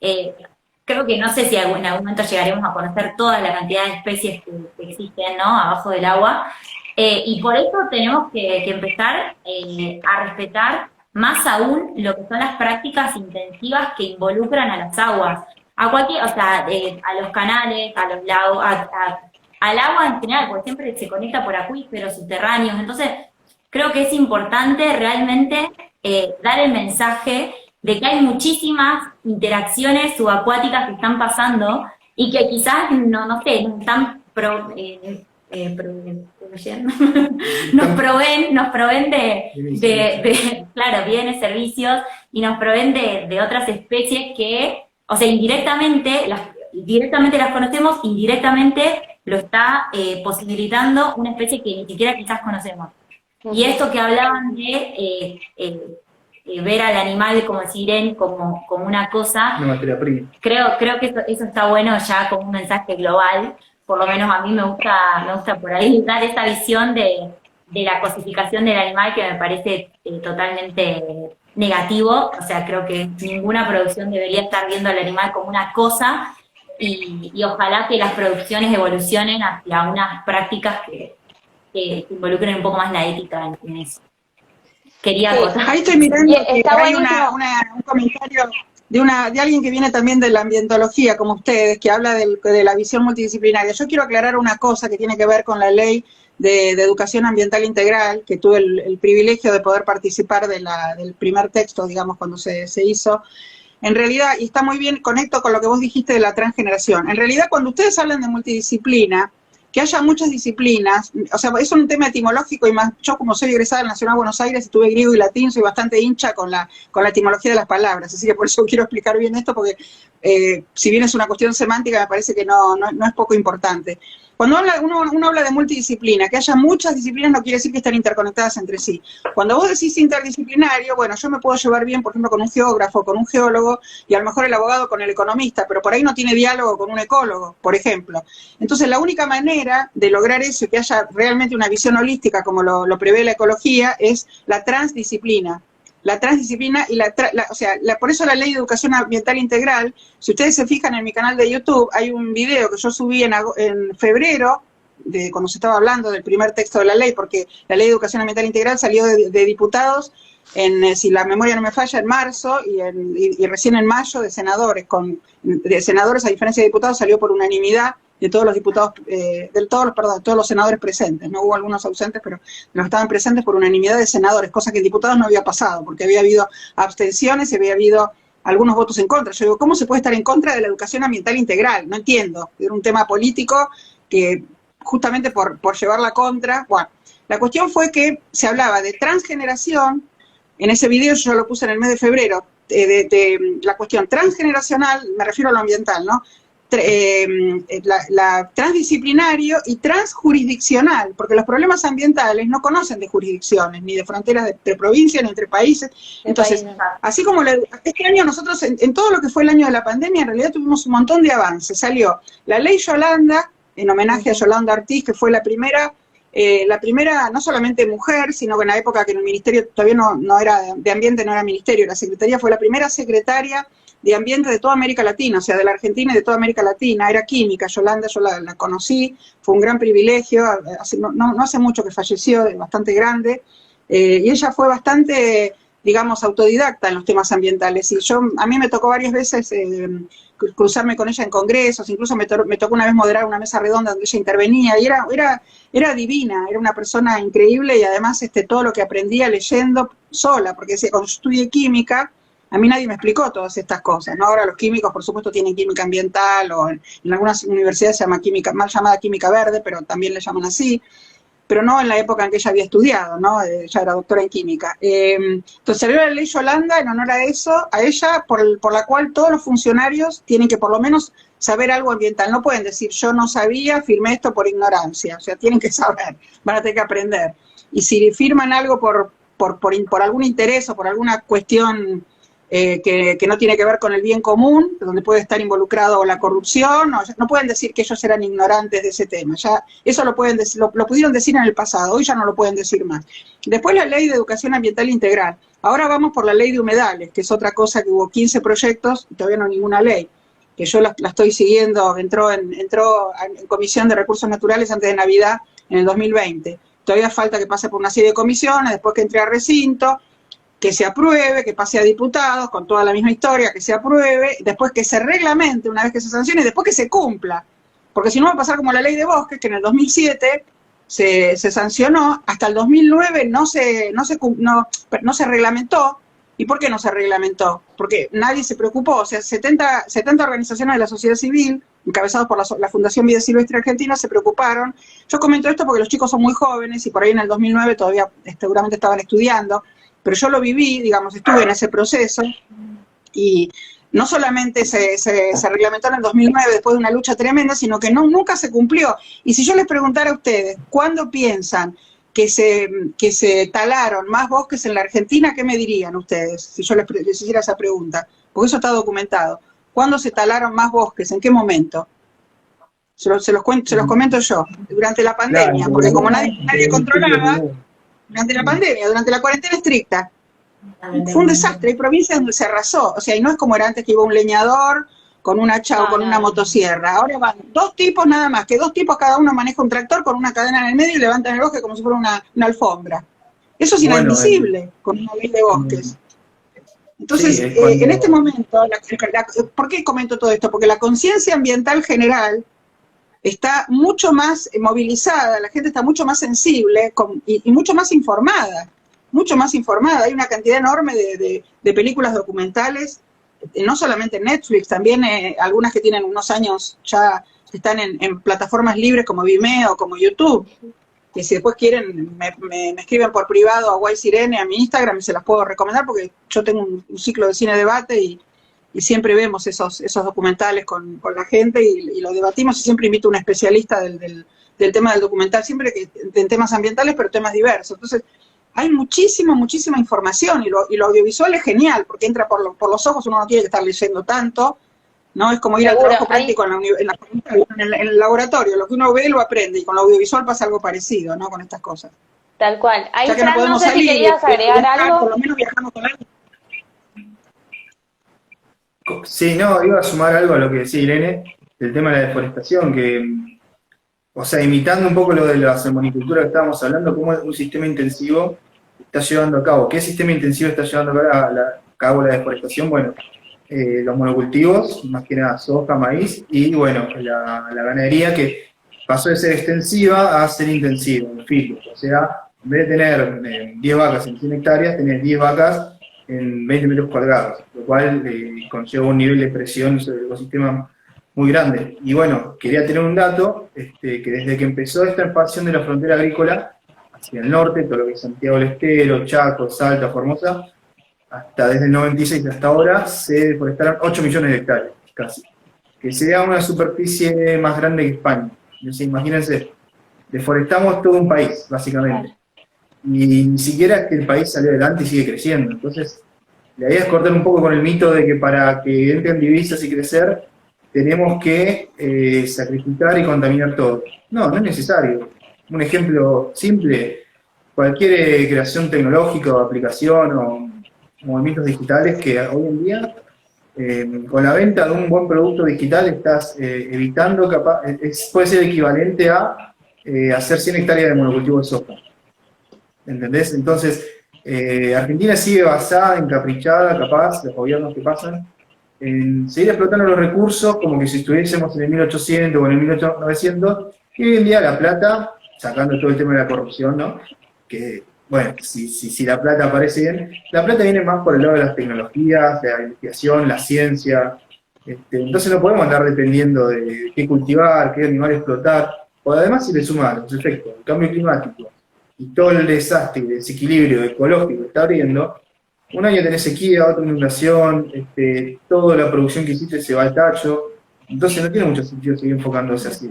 creo que no sé si en algún momento llegaremos a conocer toda la cantidad de especies que existen, ¿no?, abajo del agua, y por eso tenemos que empezar a respetar más aún lo que son las prácticas intensivas que involucran a las aguas, a cualquier, o sea, a los canales, a los lagos, al agua en general, porque siempre se conecta por acuíferos subterráneos. Entonces, creo que es importante realmente dar el mensaje de que hay muchísimas interacciones subacuáticas que están pasando y que quizás, no sé, nos están nos proveen de claro, bienes, servicios, y nos proveen de otras especies que, o sea, directamente las conocemos, indirectamente lo está posibilitando una especie que ni siquiera quizás conocemos. Y esto que hablaban de ver al animal, como decía Irene, como una cosa, Una materia prima. creo que eso está bueno ya como un mensaje global. Por lo menos a mí me gusta por ahí dar esa visión de la cosificación del animal, que me parece totalmente negativo. O sea, creo que ninguna producción debería estar viendo al animal como una cosa, y ojalá que las producciones evolucionen hacia unas prácticas que involucren un poco más la ética en eso. Quería acotar. Ahí estoy mirando que está hay buenísimo. un comentario de alguien que viene también de la ambientología, como ustedes, que habla de la visión multidisciplinaria. Yo quiero aclarar una cosa que tiene que ver con la ley de educación ambiental integral, que tuve el privilegio de poder participar del primer texto, digamos, cuando se hizo. En realidad, y está muy bien, conecto con lo que vos dijiste de la transgeneración. En realidad, cuando ustedes hablan de multidisciplina, que haya muchas disciplinas, o sea, es un tema etimológico, y más, yo como soy egresada del Nacional de Buenos Aires, estuve griego y latín, soy bastante hincha con la etimología de las palabras, así que por eso quiero explicar bien esto, porque si bien es una cuestión semántica, me parece que no es poco importante. Cuando uno habla de multidisciplina, que haya muchas disciplinas no quiere decir que estén interconectadas entre sí. Cuando vos decís interdisciplinario, bueno, yo me puedo llevar bien, por ejemplo, con un geógrafo, con un geólogo, y a lo mejor el abogado con el economista, pero por ahí no tiene diálogo con un ecólogo, por ejemplo. Entonces, la única manera de lograr eso y que haya realmente una visión holística, como lo prevé la ecología, es la transdisciplina. La transdisciplina y por eso la ley de educación ambiental integral, si ustedes se fijan en mi canal de YouTube, hay un video que yo subí en febrero, cuando se estaba hablando del primer texto de la ley, porque la ley de educación ambiental integral salió de diputados, si la memoria no me falla, en marzo, y recién en mayo de senadores, a diferencia de diputados, salió por unanimidad de todos los diputados, todos los senadores presentes. No hubo algunos ausentes, pero los estaban presentes por unanimidad de senadores, cosa que en diputados no había pasado, porque había habido abstenciones y había habido algunos votos en contra. Yo digo, ¿cómo se puede estar en contra de la educación ambiental integral? No entiendo. Era un tema político que, justamente por llevarla contra, bueno, la cuestión fue que se hablaba de transgeneración. En ese video yo lo puse en el mes de febrero, de la cuestión transgeneracional, me refiero a lo ambiental, ¿no? La transdisciplinario y transjurisdiccional, porque los problemas ambientales no conocen de jurisdicciones, ni de fronteras de provincias, ni entre países. Entonces, así como este año nosotros, en todo lo que fue el año de la pandemia, en realidad tuvimos un montón de avances. Salió la ley Yolanda, en homenaje a Yolanda Ortiz, que fue la primera, no solamente mujer, sino que en la época que en el ministerio todavía no era de ambiente, no era ministerio, la secretaría, fue la primera secretaria de ambiente de toda América Latina, o sea, de la Argentina y de toda América Latina. Era química, Yolanda, yo la conocí, fue un gran privilegio, no hace mucho que falleció, bastante grande, y ella fue bastante digamos, autodidacta en los temas ambientales. Y a mí me tocó varias veces cruzarme con ella en congresos, incluso me tocó una vez moderar una mesa redonda donde ella intervenía, y era divina, era una persona increíble, y además todo lo que aprendía leyendo sola, porque cuando yo estudié química, a mí nadie me explicó todas estas cosas, ¿no? Ahora los químicos, por supuesto, tienen química ambiental, o en algunas universidades se llama química, mal llamada química verde, pero también le llaman así, pero no en la época en que ella había estudiado, ¿no? Ella era doctora en química. Entonces salió la ley Yolanda en honor a eso, a ella, por la cual todos los funcionarios tienen que por lo menos saber algo ambiental. No pueden decir, yo no sabía, firmé esto por ignorancia. O sea, tienen que saber, van a tener que aprender. Y si firman algo por algún interés o por alguna cuestión que no tiene que ver con el bien común, donde puede estar involucrado la corrupción, no pueden decir que ellos eran ignorantes de ese tema. Ya eso lo pueden decir, lo pudieron decir en el pasado, hoy ya no lo pueden decir más. Después la ley de educación ambiental integral. Ahora vamos por la ley de humedales, que es otra cosa, que hubo 15 proyectos y todavía no hay ninguna ley, que yo la estoy siguiendo, entró en Comisión de Recursos Naturales antes de Navidad en el 2020. Todavía falta que pase por una serie de comisiones, después que entre a recinto, que se apruebe, que pase a diputados, con toda la misma historia, que se apruebe, después que se reglamente una vez que se sancione, y después que se cumpla. Porque si no va a pasar como la ley de bosques, que en el 2007 se sancionó, hasta el 2009 no se reglamentó. ¿Y por qué no se reglamentó? Porque nadie se preocupó. O sea, 70 organizaciones de la sociedad civil, encabezados por la Fundación Vida Silvestre Argentina, se preocuparon. Yo comento esto porque los chicos son muy jóvenes y por ahí en el 2009 todavía seguramente estaban estudiando, pero yo lo viví, digamos, estuve en ese proceso, y no solamente se reglamentó en el 2009 después de una lucha tremenda, sino que nunca se cumplió. Y si yo les preguntara a ustedes, ¿cuándo piensan que se talaron más bosques en la Argentina? ¿Qué me dirían ustedes si yo les hiciera esa pregunta? Porque eso está documentado. ¿Cuándo se talaron más bosques? ¿En qué momento? Se los comento yo. Durante la pandemia, porque como nadie controlaba, durante la pandemia, durante la cuarentena estricta, fue un desastre. Hay provincias donde se arrasó, o sea, y no es como era antes, que iba un leñador con un hacha o con una motosierra. Ahora van 2 tipos nada más, que 2 tipos cada uno maneja un tractor con una cadena en el medio y levantan el bosque como si fuera una alfombra. Eso es inadmisible con una ley de bosques. Entonces, sí, en este momento, ¿por qué comento todo esto? Porque la conciencia ambiental general está mucho más movilizada, la gente está mucho más sensible y mucho más informada, Hay una cantidad enorme de películas documentales, no solamente en Netflix, también algunas que tienen unos años ya están en plataformas libres como Vimeo, como YouTube, que si después quieren me escriben por privado a Guay Sirene, a mi Instagram, y se las puedo recomendar porque yo tengo un ciclo de cine debate y siempre vemos esos documentales con la gente y lo debatimos, y siempre invito a un especialista del tema del documental, siempre en temas ambientales, pero temas diversos. Entonces, hay muchísima información, y lo audiovisual es genial, porque entra por los ojos, uno no tiene que estar leyendo tanto, ¿no? Es como ir al trabajo práctico en el laboratorio, lo que uno ve lo aprende, y con lo audiovisual pasa algo parecido, ¿no? Con estas cosas. Tal cual. Ahí, ya que Fran, no sé si querías agregar algo. Por lo menos viajamos con algo. Sí, no, iba a sumar algo a lo que decía Irene, del tema de la deforestación, que, o sea, imitando un poco lo de la salmonicultura que estábamos hablando, cómo un sistema intensivo está llevando a cabo. ¿Qué sistema intensivo está llevando a cabo la deforestación? Bueno, los monocultivos, más que nada soja, maíz, y bueno, la ganadería, que pasó de ser extensiva a ser intensiva, en filos. O sea, en vez de tener 10 vacas en 100 hectáreas, tenés 10 vacas en 20 metros cuadrados, lo cual conlleva un nivel de presión sobre el ecosistema muy grande. Y bueno, quería tener un dato, que desde que empezó esta expansión de la frontera agrícola hacia el norte, todo lo que es Santiago del Estero, Chaco, Salta, Formosa, hasta desde el 96 hasta ahora, se deforestaron 8 millones de hectáreas, casi. Que sería una superficie más grande que España. Entonces, imagínense, deforestamos todo un país, básicamente. Y ni siquiera es que el país salió adelante y sigue creciendo. Entonces, la idea es cortar un poco con el mito de que para que entren divisas y crecer, tenemos que sacrificar y contaminar todo. No, no es necesario. Un ejemplo simple, cualquier creación tecnológica o aplicación o movimientos digitales que hoy en día, con la venta de un buen producto digital, estás evitando, puede ser equivalente a hacer 100 hectáreas de monocultivo de soja. ¿Entendés? Entonces, Argentina sigue basada, encaprichada, capaz, los gobiernos que pasan, en seguir explotando los recursos como que si estuviésemos en el 1800 o en el 1900, y hoy en día la plata, sacando todo el tema de la corrupción, ¿no? Que, bueno, si la plata aparece bien, la plata viene más por el lado de las tecnologías, de la investigación, la ciencia, entonces no podemos andar dependiendo de qué cultivar, qué animal explotar, o además si le suman los efectos del cambio climático y todo el desastre y desequilibrio ecológico que está abriendo, un año tenés sequía, otro inundación, toda la producción que hiciste se va al tacho, entonces no tiene mucho sentido seguir enfocándose así.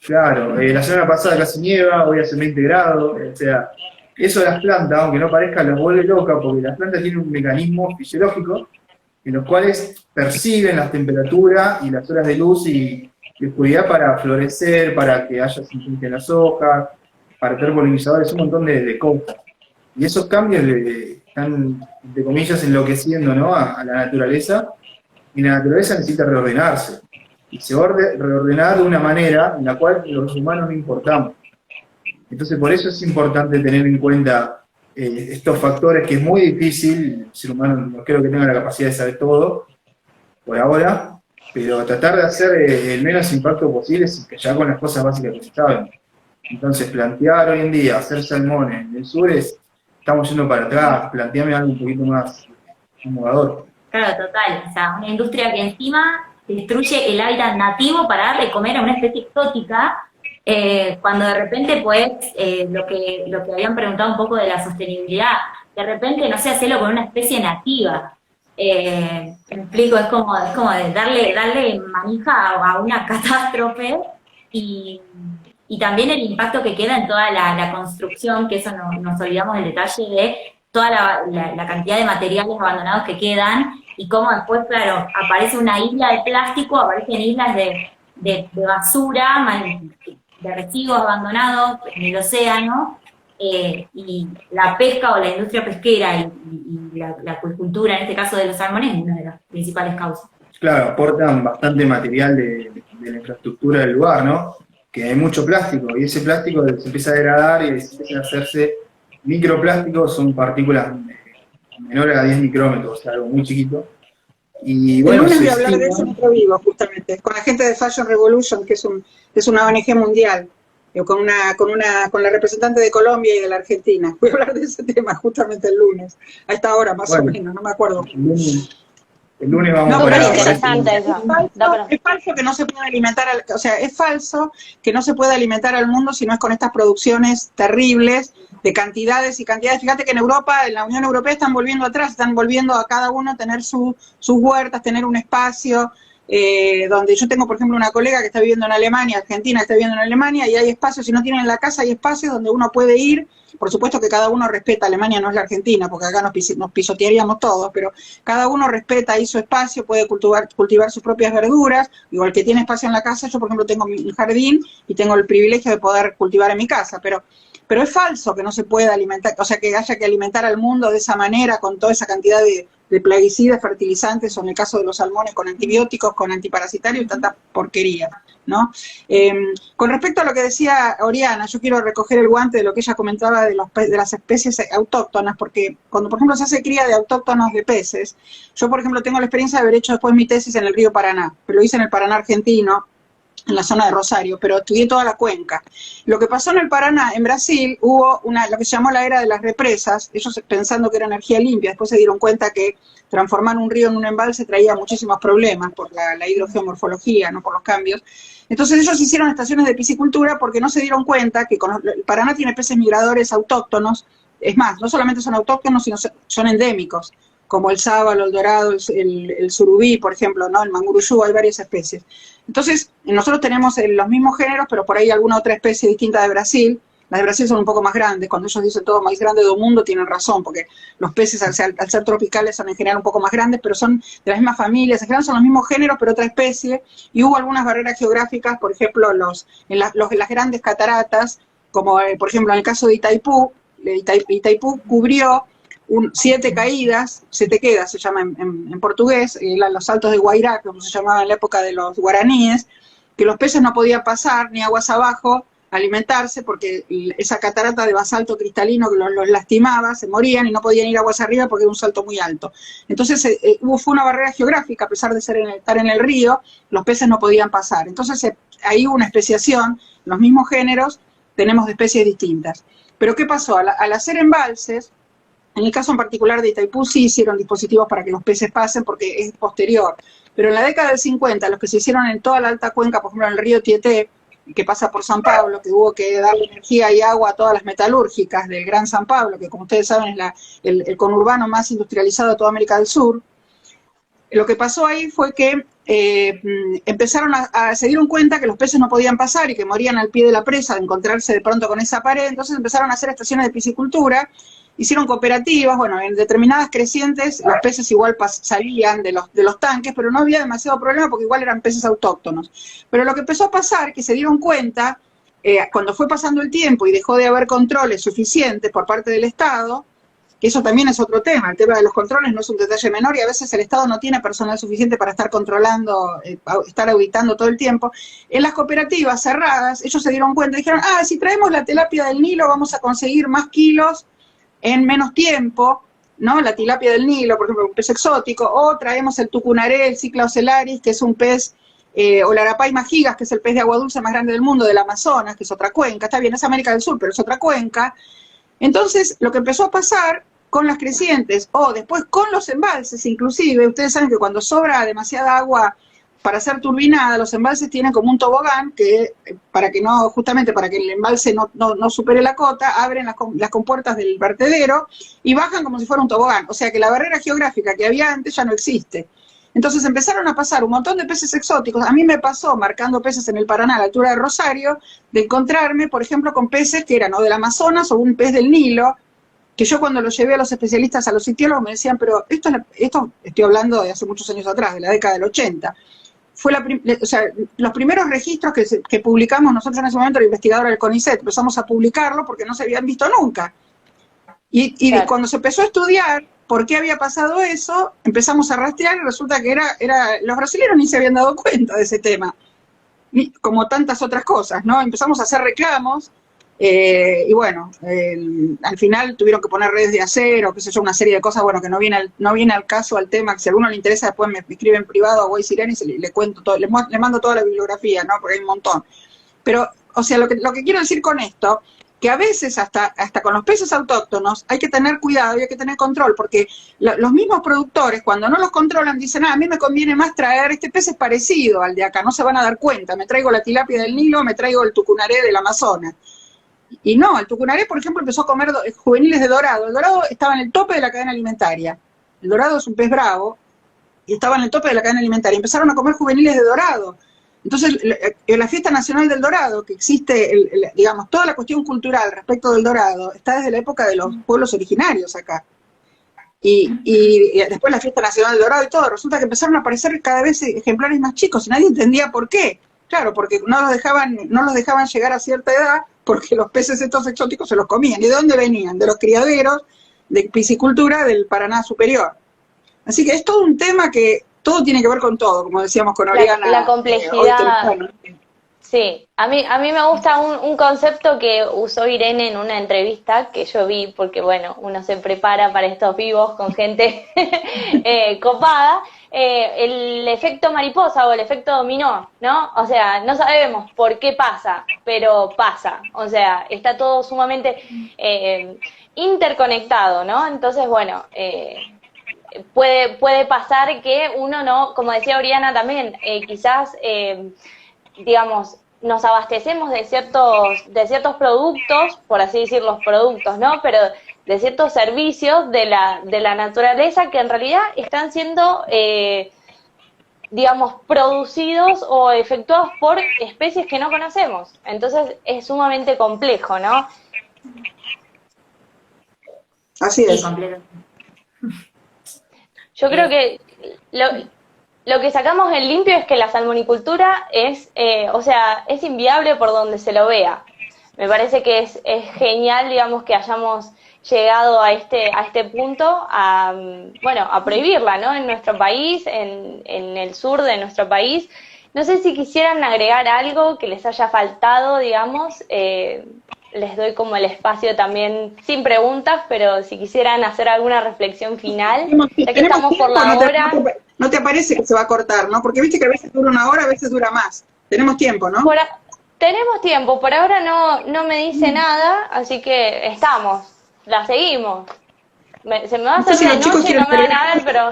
Claro, la semana pasada casi nieva, hoy hace 20 grados, o sea, eso de las plantas, aunque no parezca, las vuelve loca, porque las plantas tienen un mecanismo fisiológico en los cuales perciben las temperaturas y las horas de luz y oscuridad para florecer, para que haya sintonía en las hojas, para tener polinizadores, un montón de cosas. Y esos cambios están, entre comillas, enloqueciendo, ¿no?, a la naturaleza, y la naturaleza necesita reordenarse. Y se va a reordenar de una manera en la cual los humanos no importamos. Entonces, por eso es importante tener en cuenta estos factores que es muy difícil, el ser humano no creo que tenga la capacidad de saber todo, por ahora, pero tratar de hacer el menos impacto posible ya con las cosas básicas que se saben. Entonces, plantear hoy en día hacer salmones en el sur estamos yendo para atrás, planteame algo un poquito más innovador. Claro, total. O sea, una industria que encima destruye el hábitat nativo para darle comer a una especie exótica, cuando de repente, pues, lo que habían preguntado un poco de la sostenibilidad, de repente, no sé, hacerlo con una especie nativa. Me explico, es como de darle manija a una catástrofe y también el impacto que queda en toda la construcción, que eso nos olvidamos del detalle de toda la cantidad de materiales abandonados que quedan, y cómo después, claro, aparece una isla de plástico, aparecen islas de basura, de residuos abandonados en el océano, y la pesca o la industria pesquera y la acuicultura, en este caso de los salmones, es una de las principales causas. Claro, aportan bastante material de la infraestructura del lugar, ¿no? Que hay mucho plástico, y ese plástico se empieza a degradar y se empiezan a hacerse microplásticos, son partículas menores a 10 micrómetros, o sea, algo muy chiquito. Y bueno, el lunes voy a hablar de eso en otro vivo, justamente, con la gente de Fashion Revolution, que es una ONG mundial, con la representante de Colombia y de la Argentina. Voy a hablar de ese tema justamente el lunes, a esta hora más o menos, no me acuerdo. El lunes vamos no, para... Es falso que no se pueda alimentar, es falso que no se pueda alimentar al mundo si no es con estas producciones terribles de cantidades y cantidades. Fíjate que en Europa, en la Unión Europea, están volviendo atrás, están volviendo a cada uno a tener sus huertas, tener un espacio, donde yo tengo, por ejemplo, una colega que está viviendo en Alemania, Argentina, que está viviendo en Alemania, y hay espacios, si no tienen en la casa, hay espacios donde uno puede ir. Por supuesto que cada uno respeta, Alemania no es la Argentina, porque acá nos pisotearíamos todos, pero cada uno respeta ahí su espacio, puede cultivar sus propias verduras, igual que tiene espacio en la casa. Yo, por ejemplo, tengo mi jardín y tengo el privilegio de poder cultivar en mi casa, pero es falso que no se pueda alimentar, o sea, que haya que alimentar al mundo de esa manera, con toda esa cantidad de plaguicidas, fertilizantes, o en el caso de los salmones, con antibióticos, con antiparasitarios y tanta porquería, ¿no? Con respecto a lo que decía Oriana, yo quiero recoger el guante de lo que ella comentaba de las especies autóctonas, porque cuando, por ejemplo, se hace cría de autóctonos de peces, yo, por ejemplo, tengo la experiencia de haber hecho después mi tesis en el río Paraná, pero lo hice en el Paraná argentino, en la zona de Rosario, pero estudié toda la cuenca. Lo que pasó en el Paraná, en Brasil, hubo lo que se llamó la era de las represas, ellos pensando que era energía limpia, después se dieron cuenta que transformar un río en un embalse traía muchísimos problemas por la hidrogeomorfología, no por los cambios. Entonces ellos hicieron estaciones de piscicultura porque no se dieron cuenta que el Paraná tiene peces migradores autóctonos, es más, no solamente son autóctonos, sino son endémicos, como el sábalo, el dorado, el surubí, por ejemplo, ¿no? El manguruyú, hay varias especies. Entonces, nosotros tenemos los mismos géneros, pero por ahí alguna otra especie distinta de Brasil. Las de Brasil son un poco más grandes. Cuando ellos dicen todo más grande del mundo, tienen razón, porque los peces al ser tropicales son en general un poco más grandes, pero son de las mismas familias. En general son los mismos géneros, pero otra especie. Y hubo algunas barreras geográficas, por ejemplo, en las grandes cataratas, como por ejemplo en el caso de Itaipú. Itaipú cubrió 7 caídas, 7 quedas se llama en portugués, los saltos de Guairá, como se llamaba en la época de los guaraníes, que los peces no podían pasar ni aguas abajo alimentarse porque esa catarata de basalto cristalino que los lastimaba, se morían y no podían ir aguas arriba porque era un salto muy alto. Entonces fue una barrera geográfica, a pesar de estar en el río, los peces no podían pasar. Entonces ahí hubo una especiación, los mismos géneros tenemos de especies distintas. Pero ¿qué pasó? Al hacer embalses, en el caso en particular de Itaipú sí hicieron dispositivos para que los peces pasen porque es posterior. Pero en la década del 50, los que se hicieron en toda la alta cuenca, por ejemplo en el río Tieté, que pasa por San Pablo, que hubo que darle energía y agua a todas las metalúrgicas del Gran San Pablo, que como ustedes saben es el conurbano más industrializado de toda América del Sur. Lo que pasó ahí fue que se dieron cuenta que los peces no podían pasar y que morían al pie de la presa de encontrarse de pronto con esa pared, entonces empezaron a hacer estaciones de piscicultura, hicieron cooperativas, bueno, en determinadas crecientes los peces igual salían de los tanques, pero no había demasiado problema porque igual eran peces autóctonos. Pero lo que empezó a pasar, que se dieron cuenta, cuando fue pasando el tiempo y dejó de haber controles suficientes por parte del Estado, que eso también es otro tema, el tema de los controles no es un detalle menor y a veces el Estado no tiene personal suficiente para estar controlando, estar auditando todo el tiempo. En las cooperativas cerradas, ellos se dieron cuenta y dijeron, si traemos la tilapia del Nilo vamos a conseguir más kilos en menos tiempo, ¿no? La tilapia del Nilo, por ejemplo, un pez exótico, o traemos el tucunaré, el Cicla ocelaris, que es un pez, o la Arapaima gigas, que es el pez de agua dulce más grande del mundo, del Amazonas, que es otra cuenca, está bien, es América del Sur, pero es otra cuenca. Entonces, lo que empezó a pasar con las crecientes, o después con los embalses inclusive, ustedes saben que cuando sobra demasiada agua para ser turbinada, los embalses tienen como un tobogán que, justamente para que el embalse no supere la cota, abren las compuertas del vertedero y bajan como si fuera un tobogán. O sea que la barrera geográfica que había antes ya no existe. Entonces empezaron a pasar un montón de peces exóticos. A mí me pasó, marcando peces en el Paraná, a la altura de Rosario, de encontrarme, por ejemplo, con peces que eran o del Amazonas o un pez del Nilo, que yo cuando lo llevé a los especialistas, a los ictiólogos, me decían, pero esto estoy hablando de hace muchos años atrás, de la década del 80, fue los primeros registros que publicamos nosotros en ese momento, la investigadora del CONICET, empezamos a publicarlo porque no se habían visto nunca. Y claro, cuando se empezó a estudiar por qué había pasado eso, empezamos a rastrear y resulta que los brasileños ni se habían dado cuenta de ese tema, como tantas otras cosas, ¿no? Empezamos a hacer reclamos, y bueno, al final tuvieron que poner redes de acero, qué sé yo, una serie de cosas, bueno, que no viene al caso, al tema, que si a alguno le interesa después me escribe en privado a Guay Sireni y le cuento todo, le mando toda la bibliografía, ¿no? Porque hay un montón. Pero, o sea, lo que quiero decir con esto, que a veces hasta con los peces autóctonos hay que tener cuidado y hay que tener control, porque los mismos productores, cuando no los controlan, dicen, a mí me conviene más traer, este pez es parecido al de acá, no se van a dar cuenta, me traigo la tilapia del Nilo, me traigo el tucunaré del Amazonas. Y no, el tucunaré, por ejemplo, empezó a comer juveniles de dorado. El dorado estaba en el tope de la cadena alimentaria. El dorado es un pez bravo y estaba en el tope de la cadena alimentaria. Empezaron a comer juveniles de dorado. Entonces, la Fiesta Nacional del Dorado, que existe, digamos, toda la cuestión cultural respecto del dorado, está desde la época de los pueblos originarios acá. Y después la Fiesta Nacional del Dorado y todo, resulta que empezaron a aparecer cada vez ejemplares más chicos y nadie entendía por qué. Claro, porque no los dejaban llegar a cierta edad porque los peces estos exóticos se los comían. ¿Y de dónde venían? De los criaderos de piscicultura del Paraná Superior. Así que es todo un tema que todo tiene que ver con todo, como decíamos con Oriana. La complejidad. Sí, a mí me gusta un concepto que usó Irene en una entrevista que yo vi, porque bueno, uno se prepara para estos vivos con gente copada, el efecto mariposa o el efecto dominó, ¿no? O sea, no sabemos por qué pasa, pero pasa, o sea, está todo sumamente interconectado, ¿no? Entonces, bueno, puede pasar que uno no, como decía Oriana también, quizás, digamos, nos abastecemos de ciertos productos, por así decir los productos, ¿no? Pero de ciertos servicios de la naturaleza que en realidad están siendo, digamos, producidos o efectuados por especies que no conocemos. Entonces es sumamente complejo, ¿no? Así es. Yo creo que lo que sacamos en limpio es que la salmonicultura es, o sea, es inviable por donde se lo vea. Me parece que es genial, digamos, que hayamos llegado a este punto a prohibirla, ¿no? En nuestro país, en el sur de nuestro país, No sé si quisieran agregar algo que les haya faltado, digamos. Les doy como el espacio también sin preguntas, pero si quisieran hacer alguna reflexión final, ya que ¿Tenemos estamos por tiempo? la hora. No te parece que se va a cortar, ¿no? Porque viste que a veces dura una hora, a veces dura más. Tenemos tiempo, ¿no? Tenemos tiempo, por ahora no me dice nada, así que estamos, la seguimos. Se me va a hacer si de los chicos noche y no me van a ver, pero...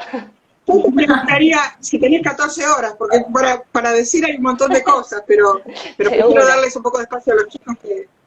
Yo te preguntaría si tenés 14 horas, porque para decir hay un montón de cosas, pero quiero darles un poco de espacio a los chicos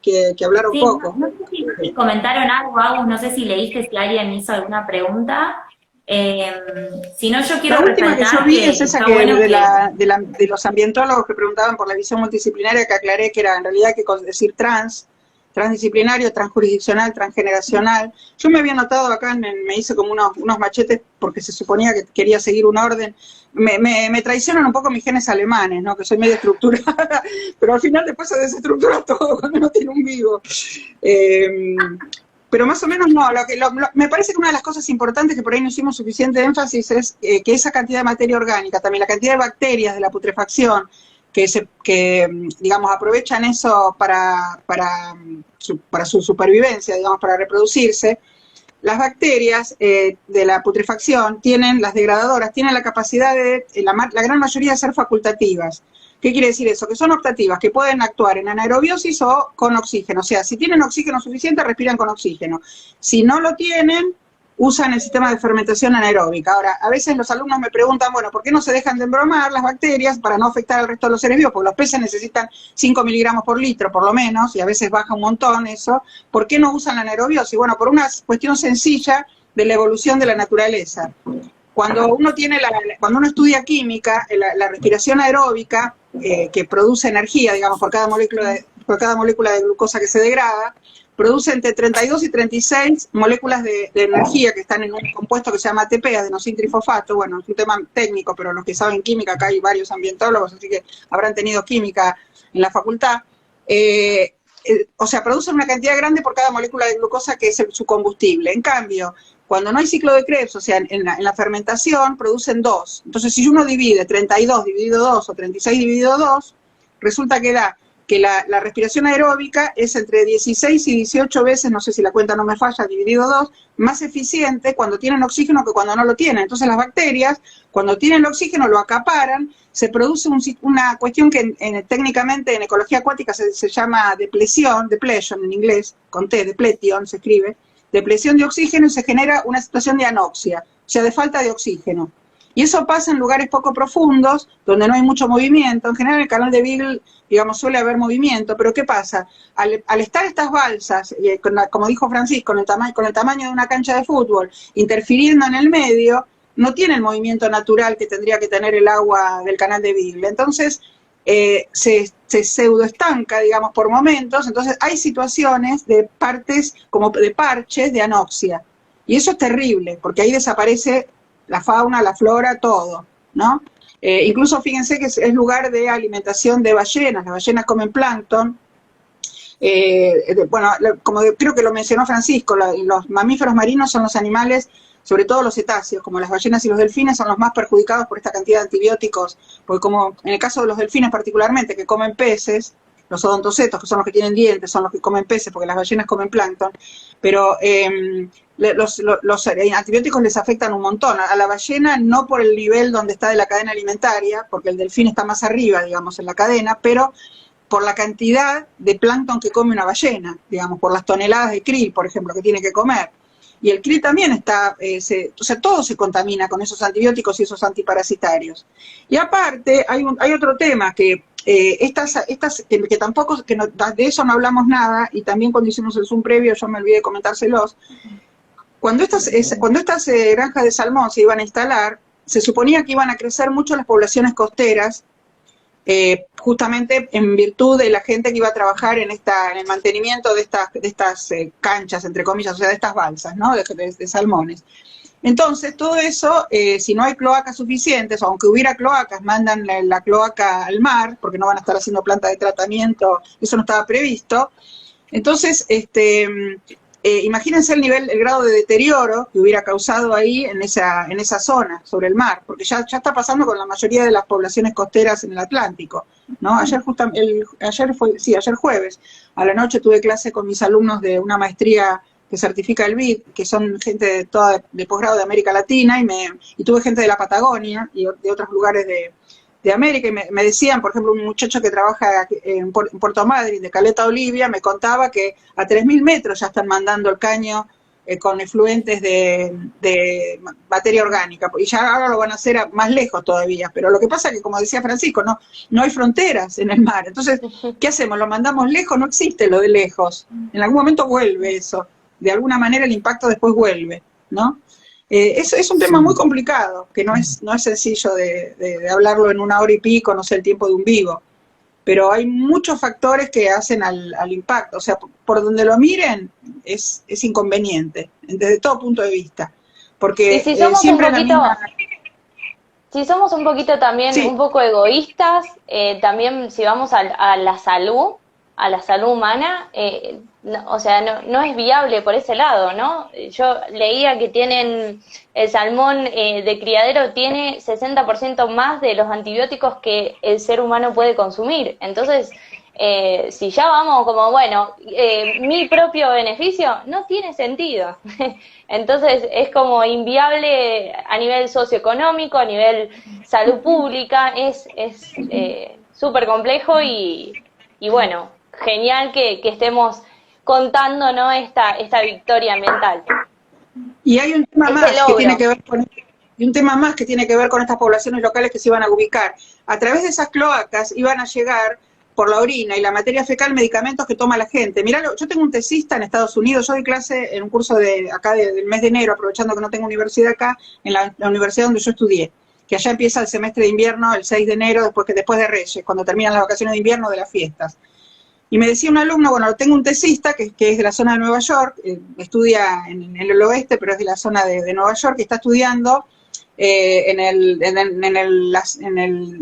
que hablaron un Sí, poco. no sé si comentaron algo, Agus, no sé si leíste si alguien hizo alguna pregunta. Si no, yo quiero La última que yo vi es esa que, bueno de los ambientólogos que preguntaban por la visión multidisciplinaria, que aclaré que era en realidad que decir transdisciplinario, transjurisdiccional, transgeneracional. Yo me había notado acá, me hice como unos machetes porque se suponía que quería seguir un orden. Me traicionan un poco mis genes alemanes, ¿no? Que soy medio estructurada, pero al final después se desestructura todo cuando uno tiene un vivo. Pero más o menos no, me parece que una de las cosas importantes que por ahí no hicimos suficiente énfasis es que esa cantidad de materia orgánica, también la cantidad de bacterias de la putrefacción, que digamos, aprovechan eso para su supervivencia, digamos, para reproducirse. Las bacterias de la putrefacción las degradadoras, tienen la capacidad la gran mayoría de ser facultativas. ¿Qué quiere decir eso? Que son optativas, que pueden actuar en anaerobiosis o con oxígeno. O sea, si tienen oxígeno suficiente, respiran con oxígeno. Si no lo tienen, usan el sistema de fermentación anaeróbica. Ahora, a veces los alumnos me preguntan, bueno, ¿por qué no se dejan de embromar las bacterias para no afectar al resto de los seres vivos? Porque los peces necesitan 5 miligramos por litro, por lo menos, y a veces baja un montón eso. ¿Por qué no usan la anaerobiosis? Bueno, por una cuestión sencilla de la evolución de la naturaleza. Cuando uno estudia química, la respiración aeróbica, que produce energía, digamos, por cada molécula de glucosa que se degrada, produce entre 32 y 36 moléculas de energía que están en un compuesto que se llama ATP, adenosintrifosfato. Bueno, es un tema técnico, pero los que saben química, acá hay varios ambientólogos, así que habrán tenido química en la facultad. O sea, producen una cantidad grande por cada molécula de glucosa que es su combustible. En cambio, cuando no hay ciclo de Krebs, o sea, en la fermentación, producen 2. Entonces, si uno divide 32 dividido 2 o 36 dividido 2, resulta que da que la respiración aeróbica es entre 16 y 18 veces, no sé si la cuenta no me falla, dividido 2, más eficiente cuando tienen oxígeno que cuando no lo tienen. Entonces las bacterias, cuando tienen el oxígeno, lo acaparan, se produce una cuestión que técnicamente en ecología acuática se llama depletion en inglés, con T, depletion se escribe, depresión de oxígeno, y se genera una situación de anoxia, o sea, de falta de oxígeno. Y eso pasa en lugares poco profundos, donde no hay mucho movimiento. En general, en el canal de Beagle, digamos, suele haber movimiento, pero ¿qué pasa? Al estar estas balsas, como dijo Francisco, con el tamaño de una cancha de fútbol, interfiriendo en el medio, no tiene el movimiento natural que tendría que tener el agua del canal de Beagle. Entonces, se pseudoestanca, digamos, por momentos. Entonces hay situaciones de como de parches de anoxia. Y eso es terrible, porque ahí desaparece la fauna, la flora, todo, ¿no? Incluso fíjense que es lugar de alimentación de ballenas. Las ballenas comen plancton. Bueno, como creo que lo mencionó Francisco, los mamíferos marinos son los animales, sobre todo los cetáceos, como las ballenas y los delfines, son los más perjudicados por esta cantidad de antibióticos, porque como en el caso de los delfines particularmente, que comen peces, los odontocetos, que son los que tienen dientes, son los que comen peces, porque las ballenas comen plancton, pero los antibióticos les afectan un montón. A la ballena no por el nivel donde está de la cadena alimentaria, porque el delfín está más arriba, digamos, en la cadena, pero por la cantidad de plancton que come una ballena, digamos, por las toneladas de krill, por ejemplo, que tiene que comer. Y el krill también está, o sea, todo se contamina con esos antibióticos y esos antiparasitarios. Y aparte, hay otro tema que que tampoco, de eso no hablamos nada, y también cuando hicimos el Zoom previo yo me olvidé de comentárselos. Cuando estas granjas de salmón se iban a instalar, se suponía que iban a crecer mucho las poblaciones costeras, justamente en virtud de la gente que iba a trabajar en el mantenimiento de estas canchas, entre comillas, o sea, de estas balsas, ¿no? de salmones. Entonces, todo eso, si no hay cloacas suficientes, o aunque hubiera cloacas, mandan la cloaca al mar, porque no van a estar haciendo planta de tratamiento, eso no estaba previsto. Entonces, imagínense el grado de deterioro que hubiera causado ahí en esa zona, sobre el mar, porque ya está pasando con la mayoría de las poblaciones costeras en el Atlántico, ¿no? Ayer jueves, a la noche tuve clase con mis alumnos de una maestría que certifica el BID, que son gente de posgrado de América Latina, y tuve gente de la Patagonia y de otros lugares de América, y me decían, por ejemplo, un muchacho que trabaja en Puerto Madryn, de Caleta Olivia, me contaba que a 3.000 metros ya están mandando el caño con efluentes de materia orgánica, y ya ahora lo van a hacer más lejos todavía, pero lo que pasa es que, como decía Francisco, no hay fronteras en el mar, entonces, ¿qué hacemos? ¿Lo mandamos lejos? No existe lo de lejos, en algún momento vuelve eso, de alguna manera el impacto después vuelve, ¿no? Es un tema muy complicado, que no es sencillo de hablarlo en una hora y pico, no sé el tiempo de un vivo, pero hay muchos factores que hacen al impacto, o sea, por donde lo miren es inconveniente, desde todo punto de vista, porque si somos siempre si somos un poquito también, sí, un poco egoístas, también si vamos a la salud humana, o sea, no es viable por ese lado, ¿no? Yo leía que el salmón de criadero tiene 60% más de los antibióticos que el ser humano puede consumir. Entonces, si ya vamos como, bueno, mi propio beneficio, no tiene sentido. Entonces, es como inviable a nivel socioeconómico, a nivel salud pública, es súper complejo y bueno, genial que estemos contando, ¿no?, esta victoria ambiental. Y hay un tema más que tiene que ver con estas poblaciones locales que se iban a ubicar. A través de esas cloacas iban a llegar por la orina y la materia fecal medicamentos que toma la gente. Mirá, yo tengo un tesista en Estados Unidos, yo doy clase en un curso acá del mes de enero, aprovechando que no tengo universidad acá, en la universidad donde yo estudié, que allá empieza el semestre de invierno el 6 de enero, después de Reyes, cuando terminan las vacaciones de invierno de las fiestas. Y me decía un alumno, bueno, tengo un tesista que es de la zona de Nueva York, estudia en el oeste, pero es de la zona de Nueva York, que está estudiando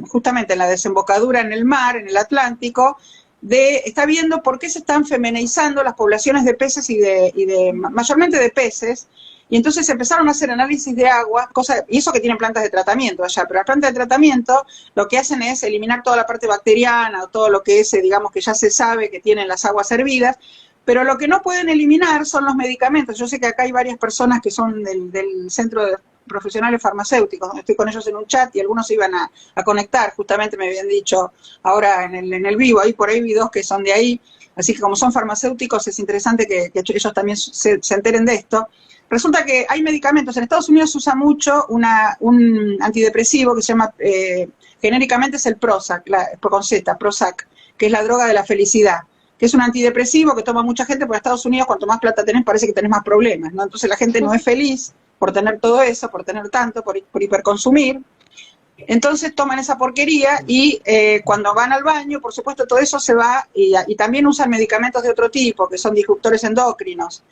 justamente en la desembocadura en el mar, en el Atlántico, está viendo por qué se están feminizando las poblaciones de peces mayormente de peces. Y entonces empezaron a hacer análisis de agua, y eso que tienen plantas de tratamiento allá, pero las plantas de tratamiento lo que hacen es eliminar toda la parte bacteriana o todo lo que digamos que ya se sabe que tienen las aguas hervidas, pero lo que no pueden eliminar son los medicamentos. Yo sé que acá hay varias personas que son del Centro de Profesionales Farmacéuticos, donde estoy con ellos en un chat y algunos se iban a conectar, justamente me habían dicho ahora en el vivo, por ahí vi dos que son de ahí, así que como son farmacéuticos es interesante que ellos también se enteren de esto. Resulta que hay medicamentos, en Estados Unidos se usa mucho un antidepresivo que se llama, genéricamente es el Prozac, con Z, Prozac, que es la droga de la felicidad, que es un antidepresivo que toma mucha gente, porque en Estados Unidos cuanto más plata tenés parece que tenés más problemas, ¿no? Entonces la gente no es feliz por tener todo eso, por tener tanto, por hiperconsumir. Entonces toman esa porquería y cuando van al baño, por supuesto, todo eso se va y también usan medicamentos de otro tipo, que son disruptores endocrinos.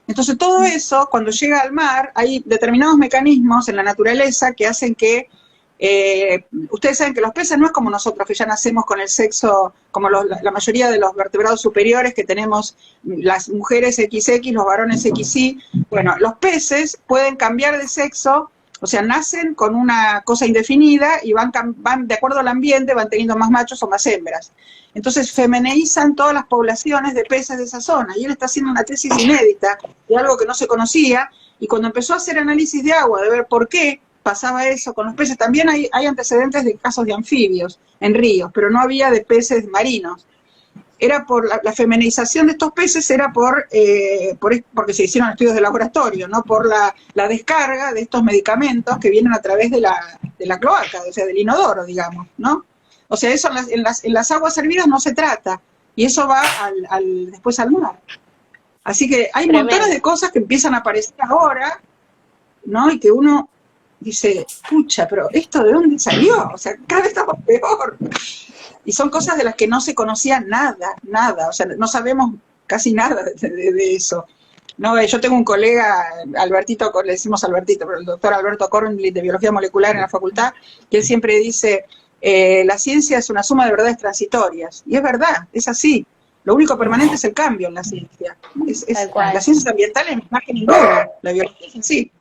Entonces todo eso, cuando llega al mar, hay determinados mecanismos en la naturaleza que hacen que, ustedes saben que los peces no es como nosotros, que ya nacemos con el sexo, como la mayoría de los vertebrados superiores, que tenemos las mujeres XX, los varones XY. Bueno, los peces pueden cambiar de sexo, o sea, nacen con una cosa indefinida y van de acuerdo al ambiente, van teniendo más machos o más hembras. Entonces femenizan todas las poblaciones de peces de esa zona, y él está haciendo una tesis inédita de algo que no se conocía, y cuando empezó a hacer análisis de agua, de ver por qué pasaba eso con los peces, también hay antecedentes de casos de anfibios en ríos, pero no había de peces marinos. Era por la feminización de estos peces, era porque se hicieron estudios de laboratorio, no por la descarga de estos medicamentos que vienen a través de la cloaca, o sea, del inodoro, digamos, ¿no? O sea, eso en las aguas hervidas no se trata, y eso va después al mar. Así que hay montones de cosas que empiezan a aparecer ahora, ¿no? Y que uno dice, pucha, pero ¿esto de dónde salió? O sea, cada vez estamos peor. Y son cosas de las que no se conocía nada, o sea, no sabemos casi nada de eso. No, yo tengo un colega, Albertito, le decimos Albertito, pero el doctor Alberto Kornblit, de Biología Molecular en la facultad, que él siempre dice, la ciencia es una suma de verdades transitorias. Y es verdad, es así. Lo único permanente es el cambio en la ciencia. Tal cual. Las ciencias ambientales más que ninguna, la biología en sí.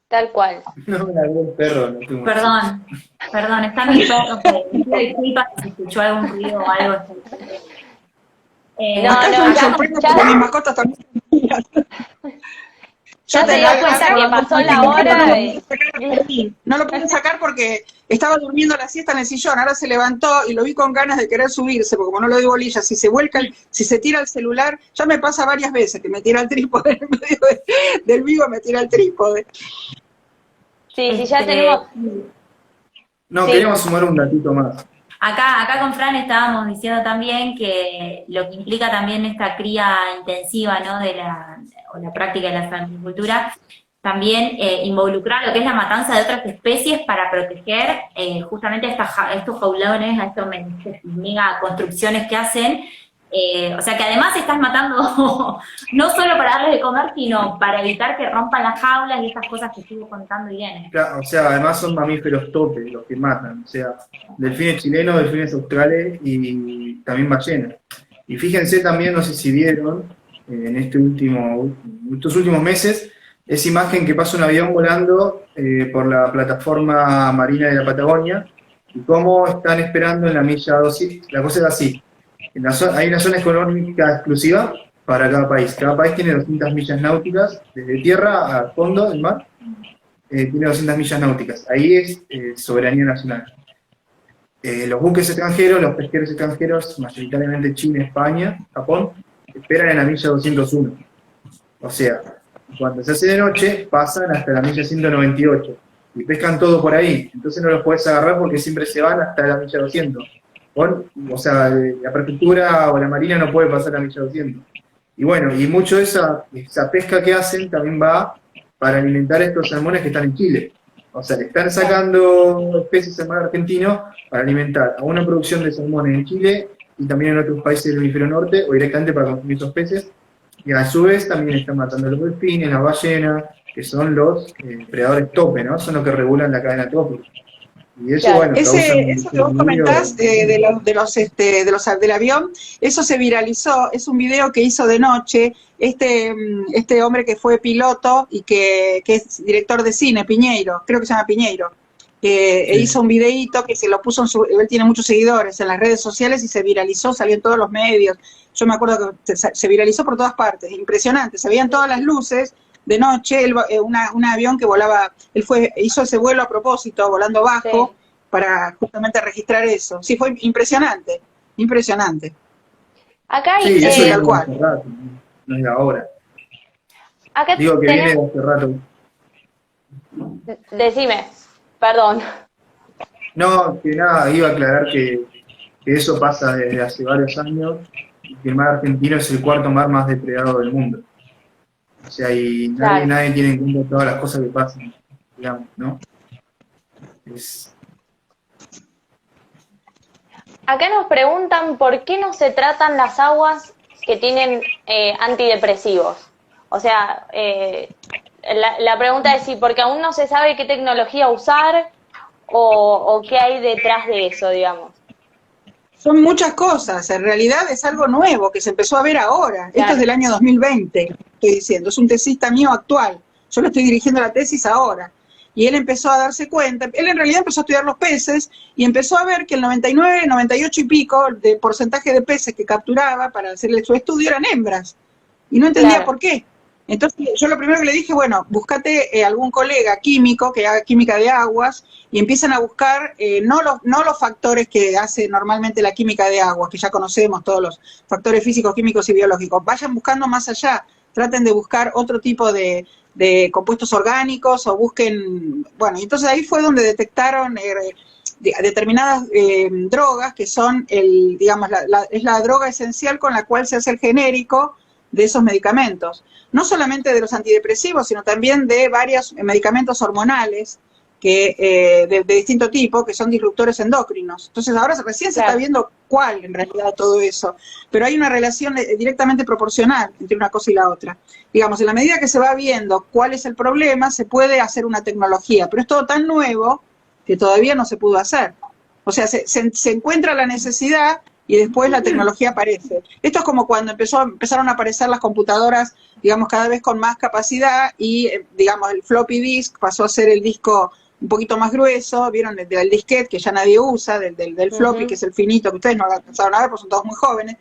Tal cual. No, la veo el perro, no tengo Perdón, está mi perro, que me pido disculpas si escuchó algún ruido o algo. No, Acá no, yo me ya- sorprendo ya- porque mis mascotas también. Ya Yo te dio cuenta que pasó la hora y... No lo pude sacar porque estaba durmiendo la siesta en el sillón, ahora se levantó y lo vi con ganas de querer subirse, porque como no lo doy bolilla, si se vuelca, si se tira el celular, ya me pasa varias veces que me tira el trípode en medio del vivo, me tira el trípode. Sí, ya tenemos... No, Sí. queríamos sumar un datito más. Acá con Fran estábamos diciendo también que lo que implica también esta cría intensiva, ¿no? O la práctica de la agricultura, también involucrar lo que es la matanza de otras especies para proteger justamente a estos jaulones, a estas mega construcciones que hacen. O sea que además estás matando no solo para darles de comer, sino para evitar que rompan las jaulas y estas cosas que estuvo contando Irene. Claro, o sea, además son mamíferos tope los que matan, o sea, delfines chilenos, delfines australes y también ballenas. Y fíjense también, no sé si vieron, en estos últimos meses, esa imagen que pasa un avión volando por la plataforma marina de la Patagonia y cómo están esperando en la milla 200, la cosa es así. Hay una zona económica exclusiva para cada país. Cada país tiene 200 millas náuticas, desde tierra al fondo del mar, tiene 200 millas náuticas. Ahí es soberanía nacional. Los buques extranjeros, los pesqueros extranjeros, mayoritariamente China, España, Japón, esperan en la milla 201. O sea, cuando se hace de noche, pasan hasta la milla 198 y pescan todo por ahí. Entonces no los podés agarrar porque siempre se van hasta la milla 200. O sea, la prefectura o la marina no puede pasar a milla 200. Y bueno, y mucho de esa pesca que hacen también va para alimentar a estos salmones que están en Chile. O sea, le están sacando especies al mar argentino para alimentar a una producción de salmones en Chile y también en otros países del hemisferio norte, o directamente para consumir esos peces. Y a su vez también están matando a los delfines, las ballenas, que son los predadores tope, ¿no? Son los que regulan la cadena trófica. Y eso, Claro. bueno, Eso que vos comentás del avión, eso se viralizó, es un video que hizo de noche este hombre que fue piloto y que es director de cine, Piñeiro, creo que se llama Piñeiro, que Sí. hizo un videíto que se lo puso él tiene muchos seguidores en las redes sociales y se viralizó, salió en todos los medios. Yo me acuerdo que se viralizó por todas partes, impresionante, se veían todas las luces. De noche, un avión que volaba, hizo ese vuelo a propósito, volando bajo, Sí. para justamente registrar eso. Sí, fue impresionante, impresionante. Acá hay... Sí, eso tal viene de cual. hace rato, no es de ahora. acá Digo que viene tenemos... de hace rato. Decime, perdón. No, que nada, iba a aclarar que eso pasa desde hace varios años y que el mar argentino es el cuarto mar más depredado del mundo. O sea, y Claro. nadie tiene en cuenta todas las cosas que pasan, digamos, ¿no? Acá nos preguntan por qué no se tratan las aguas que tienen antidepresivos. O sea, la pregunta es si porque aún no se sabe qué tecnología usar o qué hay detrás de eso, digamos. Son muchas cosas, en realidad es algo nuevo que se empezó a ver ahora. Esto es del año 2020, estoy diciendo, es un tesista mío actual. Yo le estoy dirigiendo la tesis ahora. Y él empezó a darse cuenta, él en realidad empezó a estudiar los peces y empezó a ver que el 99, 98 y pico de porcentaje de peces que capturaba para hacer su estudio eran hembras. Y no entendía Claro. por qué. Entonces yo lo primero que le dije, bueno, búscate algún colega químico que haga química de aguas y empiezan a buscar no los factores que hace normalmente la química de aguas, que ya conocemos todos los factores físicos, químicos y biológicos. Vayan buscando más allá, traten de buscar otro tipo de compuestos orgánicos o busquen, bueno, entonces ahí fue donde detectaron determinadas drogas que son es la droga esencial con la cual se hace el genérico de esos medicamentos, no solamente de los antidepresivos, sino también de varios medicamentos hormonales que de distinto tipo, que son disruptores endocrinos. Entonces ahora recién se está viendo cuál en realidad todo eso, pero hay una relación directamente proporcional entre una cosa y la otra. Digamos, en la medida que se va viendo cuál es el problema, se puede hacer una tecnología, pero es todo tan nuevo que todavía no se pudo hacer. O sea, se encuentra la necesidad, y después la tecnología aparece. Esto es como cuando empezaron a aparecer las computadoras, digamos, cada vez con más capacidad y, digamos, el floppy disk pasó a ser el disco un poquito más grueso, vieron, del disquete que ya nadie usa, del floppy, que es el finito, que ustedes no lo alcanzaron a ver porque son todos muy jóvenes,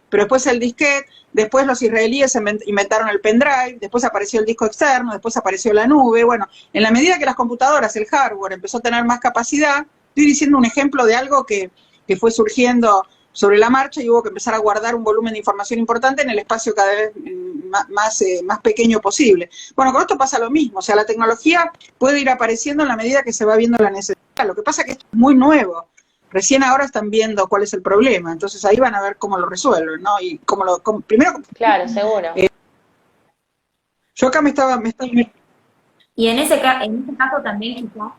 pero después el disquete, después los israelíes inventaron el pendrive, después apareció el disco externo, después apareció la nube. Bueno, en la medida que las computadoras, el hardware empezó a tener más capacidad, estoy diciendo un ejemplo de algo que fue surgiendo sobre la marcha y hubo que empezar a guardar un volumen de información importante en el espacio cada vez más pequeño posible. Bueno, con esto pasa lo mismo, o sea, la tecnología puede ir apareciendo en la medida que se va viendo la necesidad. Lo que pasa es que esto es muy nuevo. Recién ahora están viendo cuál es el problema, entonces ahí van a ver cómo lo resuelven, ¿no? Y primero... Claro, seguro. Yo acá me estaba... Y en ese caso también quizás...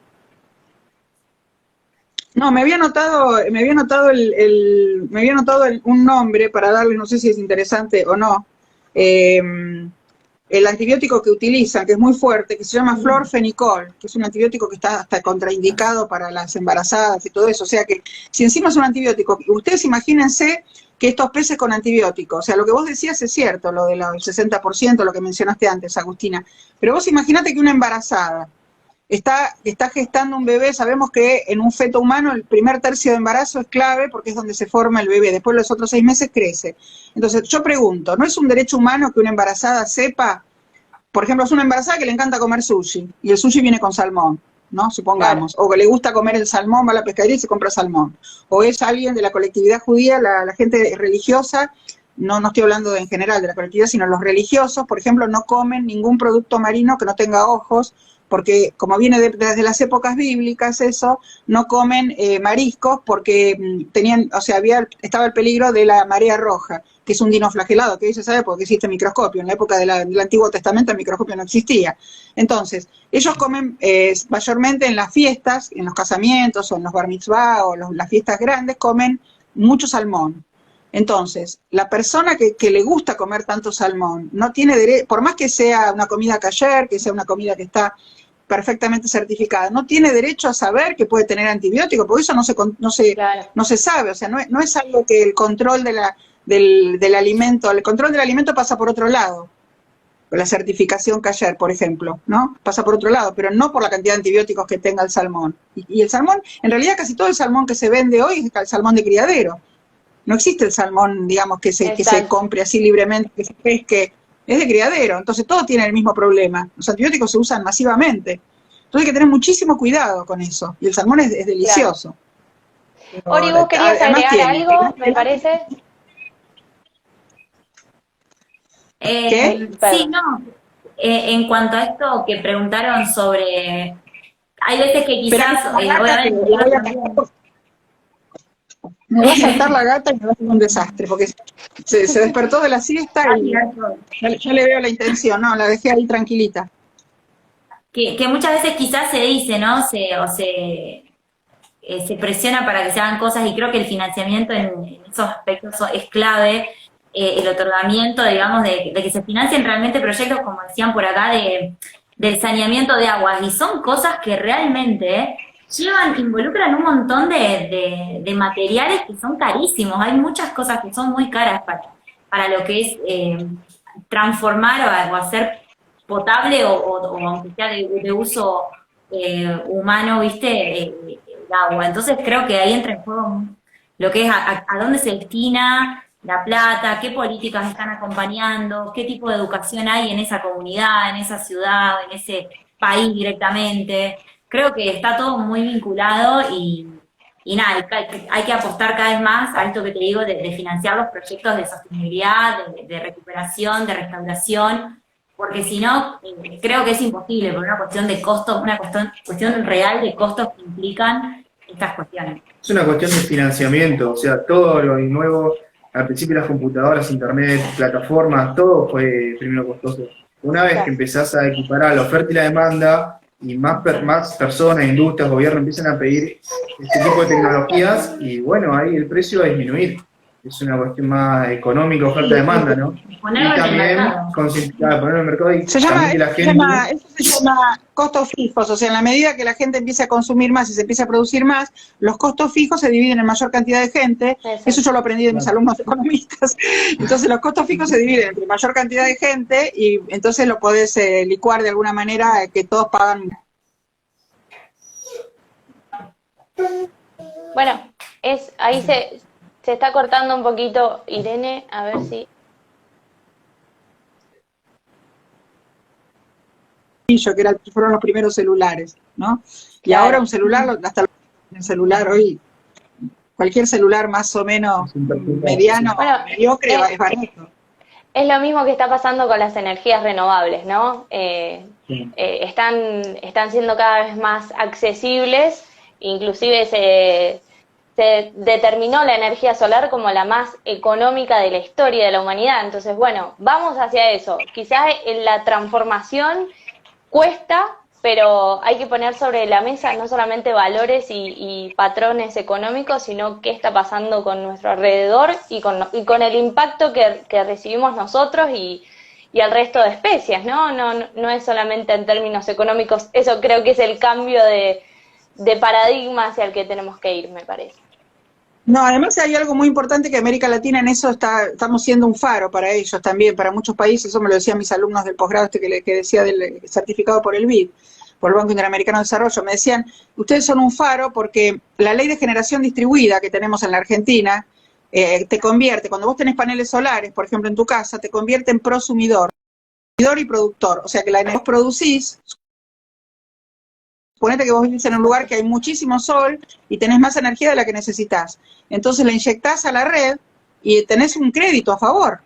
No, me había anotado un nombre para darle, no sé si es interesante o no, el antibiótico que utilizan, que es muy fuerte, que se llama florfenicol, que es un antibiótico que está hasta contraindicado para las embarazadas y todo eso. O sea que, si encima es un antibiótico, ustedes imagínense que estos peces con antibióticos, o sea, lo que vos decías es cierto, lo del 60%, lo que mencionaste antes, Agustina, pero vos imaginate que una embarazada está gestando un bebé, sabemos que en un feto humano el primer tercio de embarazo es clave porque es donde se forma el bebé, después los otros 6 meses crece. Entonces yo pregunto, ¿no es un derecho humano que una embarazada sepa, por ejemplo, es una embarazada que le encanta comer sushi, y el sushi viene con salmón, ¿no? Supongamos, o que le gusta comer el salmón, va a la pescadería y se compra salmón, o es alguien de la colectividad judía, la gente religiosa, no estoy hablando en general de la colectividad, sino los religiosos, por ejemplo, no comen ningún producto marino que no tenga ojos, porque como viene desde las épocas bíblicas eso, no comen mariscos porque estaba el peligro de la marea roja, que es un dinoflagelado, que hoy se sabe porque existe microscopio. En la época del Antiguo Testamento el microscopio no existía. Entonces, ellos comen mayormente en las fiestas, en los casamientos o en los bar mitzvah o las fiestas grandes, comen mucho salmón. Entonces, la persona que le gusta comer tanto salmón no tiene derecho, por más que sea una comida kasher, que sea una comida que está perfectamente certificada, no tiene derecho a saber que puede tener antibióticos, porque eso no se sabe, o sea, no es algo que el control del alimento, el control del alimento pasa por otro lado, la certificación kasher, por ejemplo, ¿no? Pasa por otro lado, pero no por la cantidad de antibióticos que tenga el salmón. Y el salmón, en realidad casi todo el salmón que se vende hoy es el salmón de criadero. No existe el salmón, digamos, que se compre así libremente, que se pesque, es de criadero, entonces todo tiene el mismo problema. Los antibióticos se usan masivamente. Entonces hay que tener muchísimo cuidado con eso, y el salmón es delicioso. Claro. Ori, ¿vos querías agregar algo, me parece? ¿Qué? Sí, no. En cuanto a esto que preguntaron sobre... Hay veces que quizás... Me va a saltar la gata y me va a hacer un desastre, porque se despertó de la siesta y ya le veo la intención, no, la dejé ahí tranquilita. Que muchas veces quizás se dice, ¿no? Se presiona para que se hagan cosas, y creo que el financiamiento en esos aspectos es clave, el otorgamiento, digamos, de que se financien realmente proyectos, como decían por acá, del saneamiento de aguas, y son cosas que realmente... involucran un montón de materiales que son carísimos. Hay muchas cosas que son muy caras para lo que es transformar o hacer potable o aunque sea de uso humano, ¿viste? El agua. Entonces creo que ahí entra en juego lo que es a dónde se destina la plata, qué políticas están acompañando, qué tipo de educación hay en esa comunidad, en esa ciudad, en ese país directamente. Creo que está todo muy vinculado y nada, hay que apostar cada vez más a esto que te digo de financiar los proyectos de sostenibilidad, de recuperación, de restauración, porque si no, creo que es imposible por una cuestión de costos, una cuestión real de costos que implican estas cuestiones. Es una cuestión de financiamiento, o sea, todo lo nuevo, al principio las computadoras, internet, plataformas, todo fue primero costoso. Una vez que empezás a equiparar la oferta y la demanda, y más personas, industrias, gobierno empiezan a pedir este tipo de tecnologías, y bueno, ahí el precio va a disminuir. es una cuestión más económica, oferta-demanda, ¿no? Ponerlo Y en el también mercado. ponerlo en el mercado y Se llama, también que la eso gente... se llama costos fijos, o sea, en la medida que la gente empiece a consumir más y se empiece a producir más, los costos fijos se dividen en mayor cantidad de gente, Exacto. eso yo lo aprendí de mis alumnos economistas, entonces los costos fijos se dividen entre mayor cantidad de gente y entonces lo podés licuar de alguna manera que todos pagan. Bueno, ahí se está cortando un poquito Irene, a ver si... Que fueron los primeros celulares, ¿no? Y Claro. ahora un celular, hasta el celular hoy, cualquier celular más o menos mediano, Bueno, mediocre, es barato. Es lo mismo que está pasando con las energías renovables, ¿no? Sí. Están siendo cada vez más accesibles, inclusive se determinó la energía solar como la más económica de la historia de la humanidad. Entonces, bueno, vamos hacia eso. Quizás en la transformación cuesta, pero hay que poner sobre la mesa no solamente valores y patrones económicos, sino qué está pasando con nuestro alrededor y con el impacto que recibimos nosotros y el resto de especies, ¿no? No es solamente en términos económicos, eso creo que es el cambio de paradigma hacia el que tenemos que ir, me parece. No, además hay algo muy importante que América Latina en eso estamos siendo un faro para ellos también, para muchos países, eso me lo decían mis alumnos del posgrado que decía del certificado por el BID, por el Banco Interamericano de Desarrollo, me decían, ustedes son un faro porque la ley de generación distribuida que tenemos en la Argentina te convierte, cuando vos tenés paneles solares, por ejemplo en tu casa, te convierte en prosumidor y productor, o sea que la energía que vos producís, suponete que vos vivís en un lugar que hay muchísimo sol y tenés más energía de la que necesitas. Entonces la inyectás a la red y tenés un crédito a favor.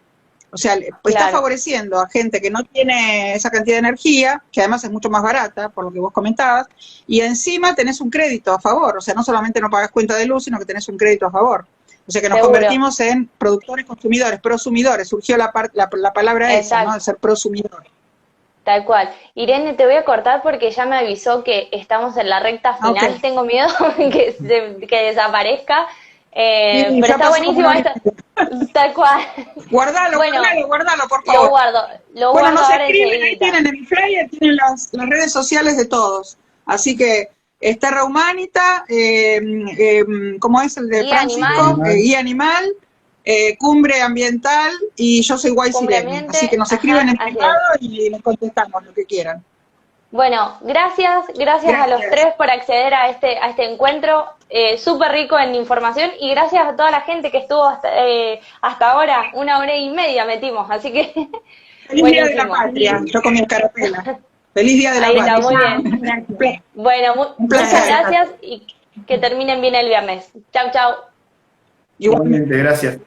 O sea, estás favoreciendo a gente que no tiene esa cantidad de energía, que además es mucho más barata, por lo que vos comentabas, y encima tenés un crédito a favor. O sea, no solamente no pagás cuenta de luz, sino que tenés un crédito a favor. O sea que nos convertimos en productores, consumidores, prosumidores. Surgió la palabra esa, ¿no? De ser prosumidor. Tal cual. Irene, te voy a cortar porque ya me avisó que estamos en la recta final. Okay. Tengo miedo que desaparezca. Sí, pero está buenísimo esto. Tal cual. Guardalo, guardalo, por favor. Lo guardo nos ahora escriben, enseguida. Ahí tienen el flyer, tienen las redes sociales de todos. Así que Terra Humanita, ¿cómo es el de Francisco? Guía Animal. Cumbre Ambiental y yo soy Guay Irene, así que nos escriben en privado y les contestamos lo que quieran. Bueno, gracias a los tres por acceder a este encuentro, súper rico en información, y gracias a toda la gente que estuvo hasta ahora, 1 hora y media metimos, así que feliz Día de la Patria, yo con mi escarapela. Feliz Día de la Patria. Está, muy bien. Bueno, muchas gracias y que terminen bien el viernes. Chau, chau. Igualmente, gracias.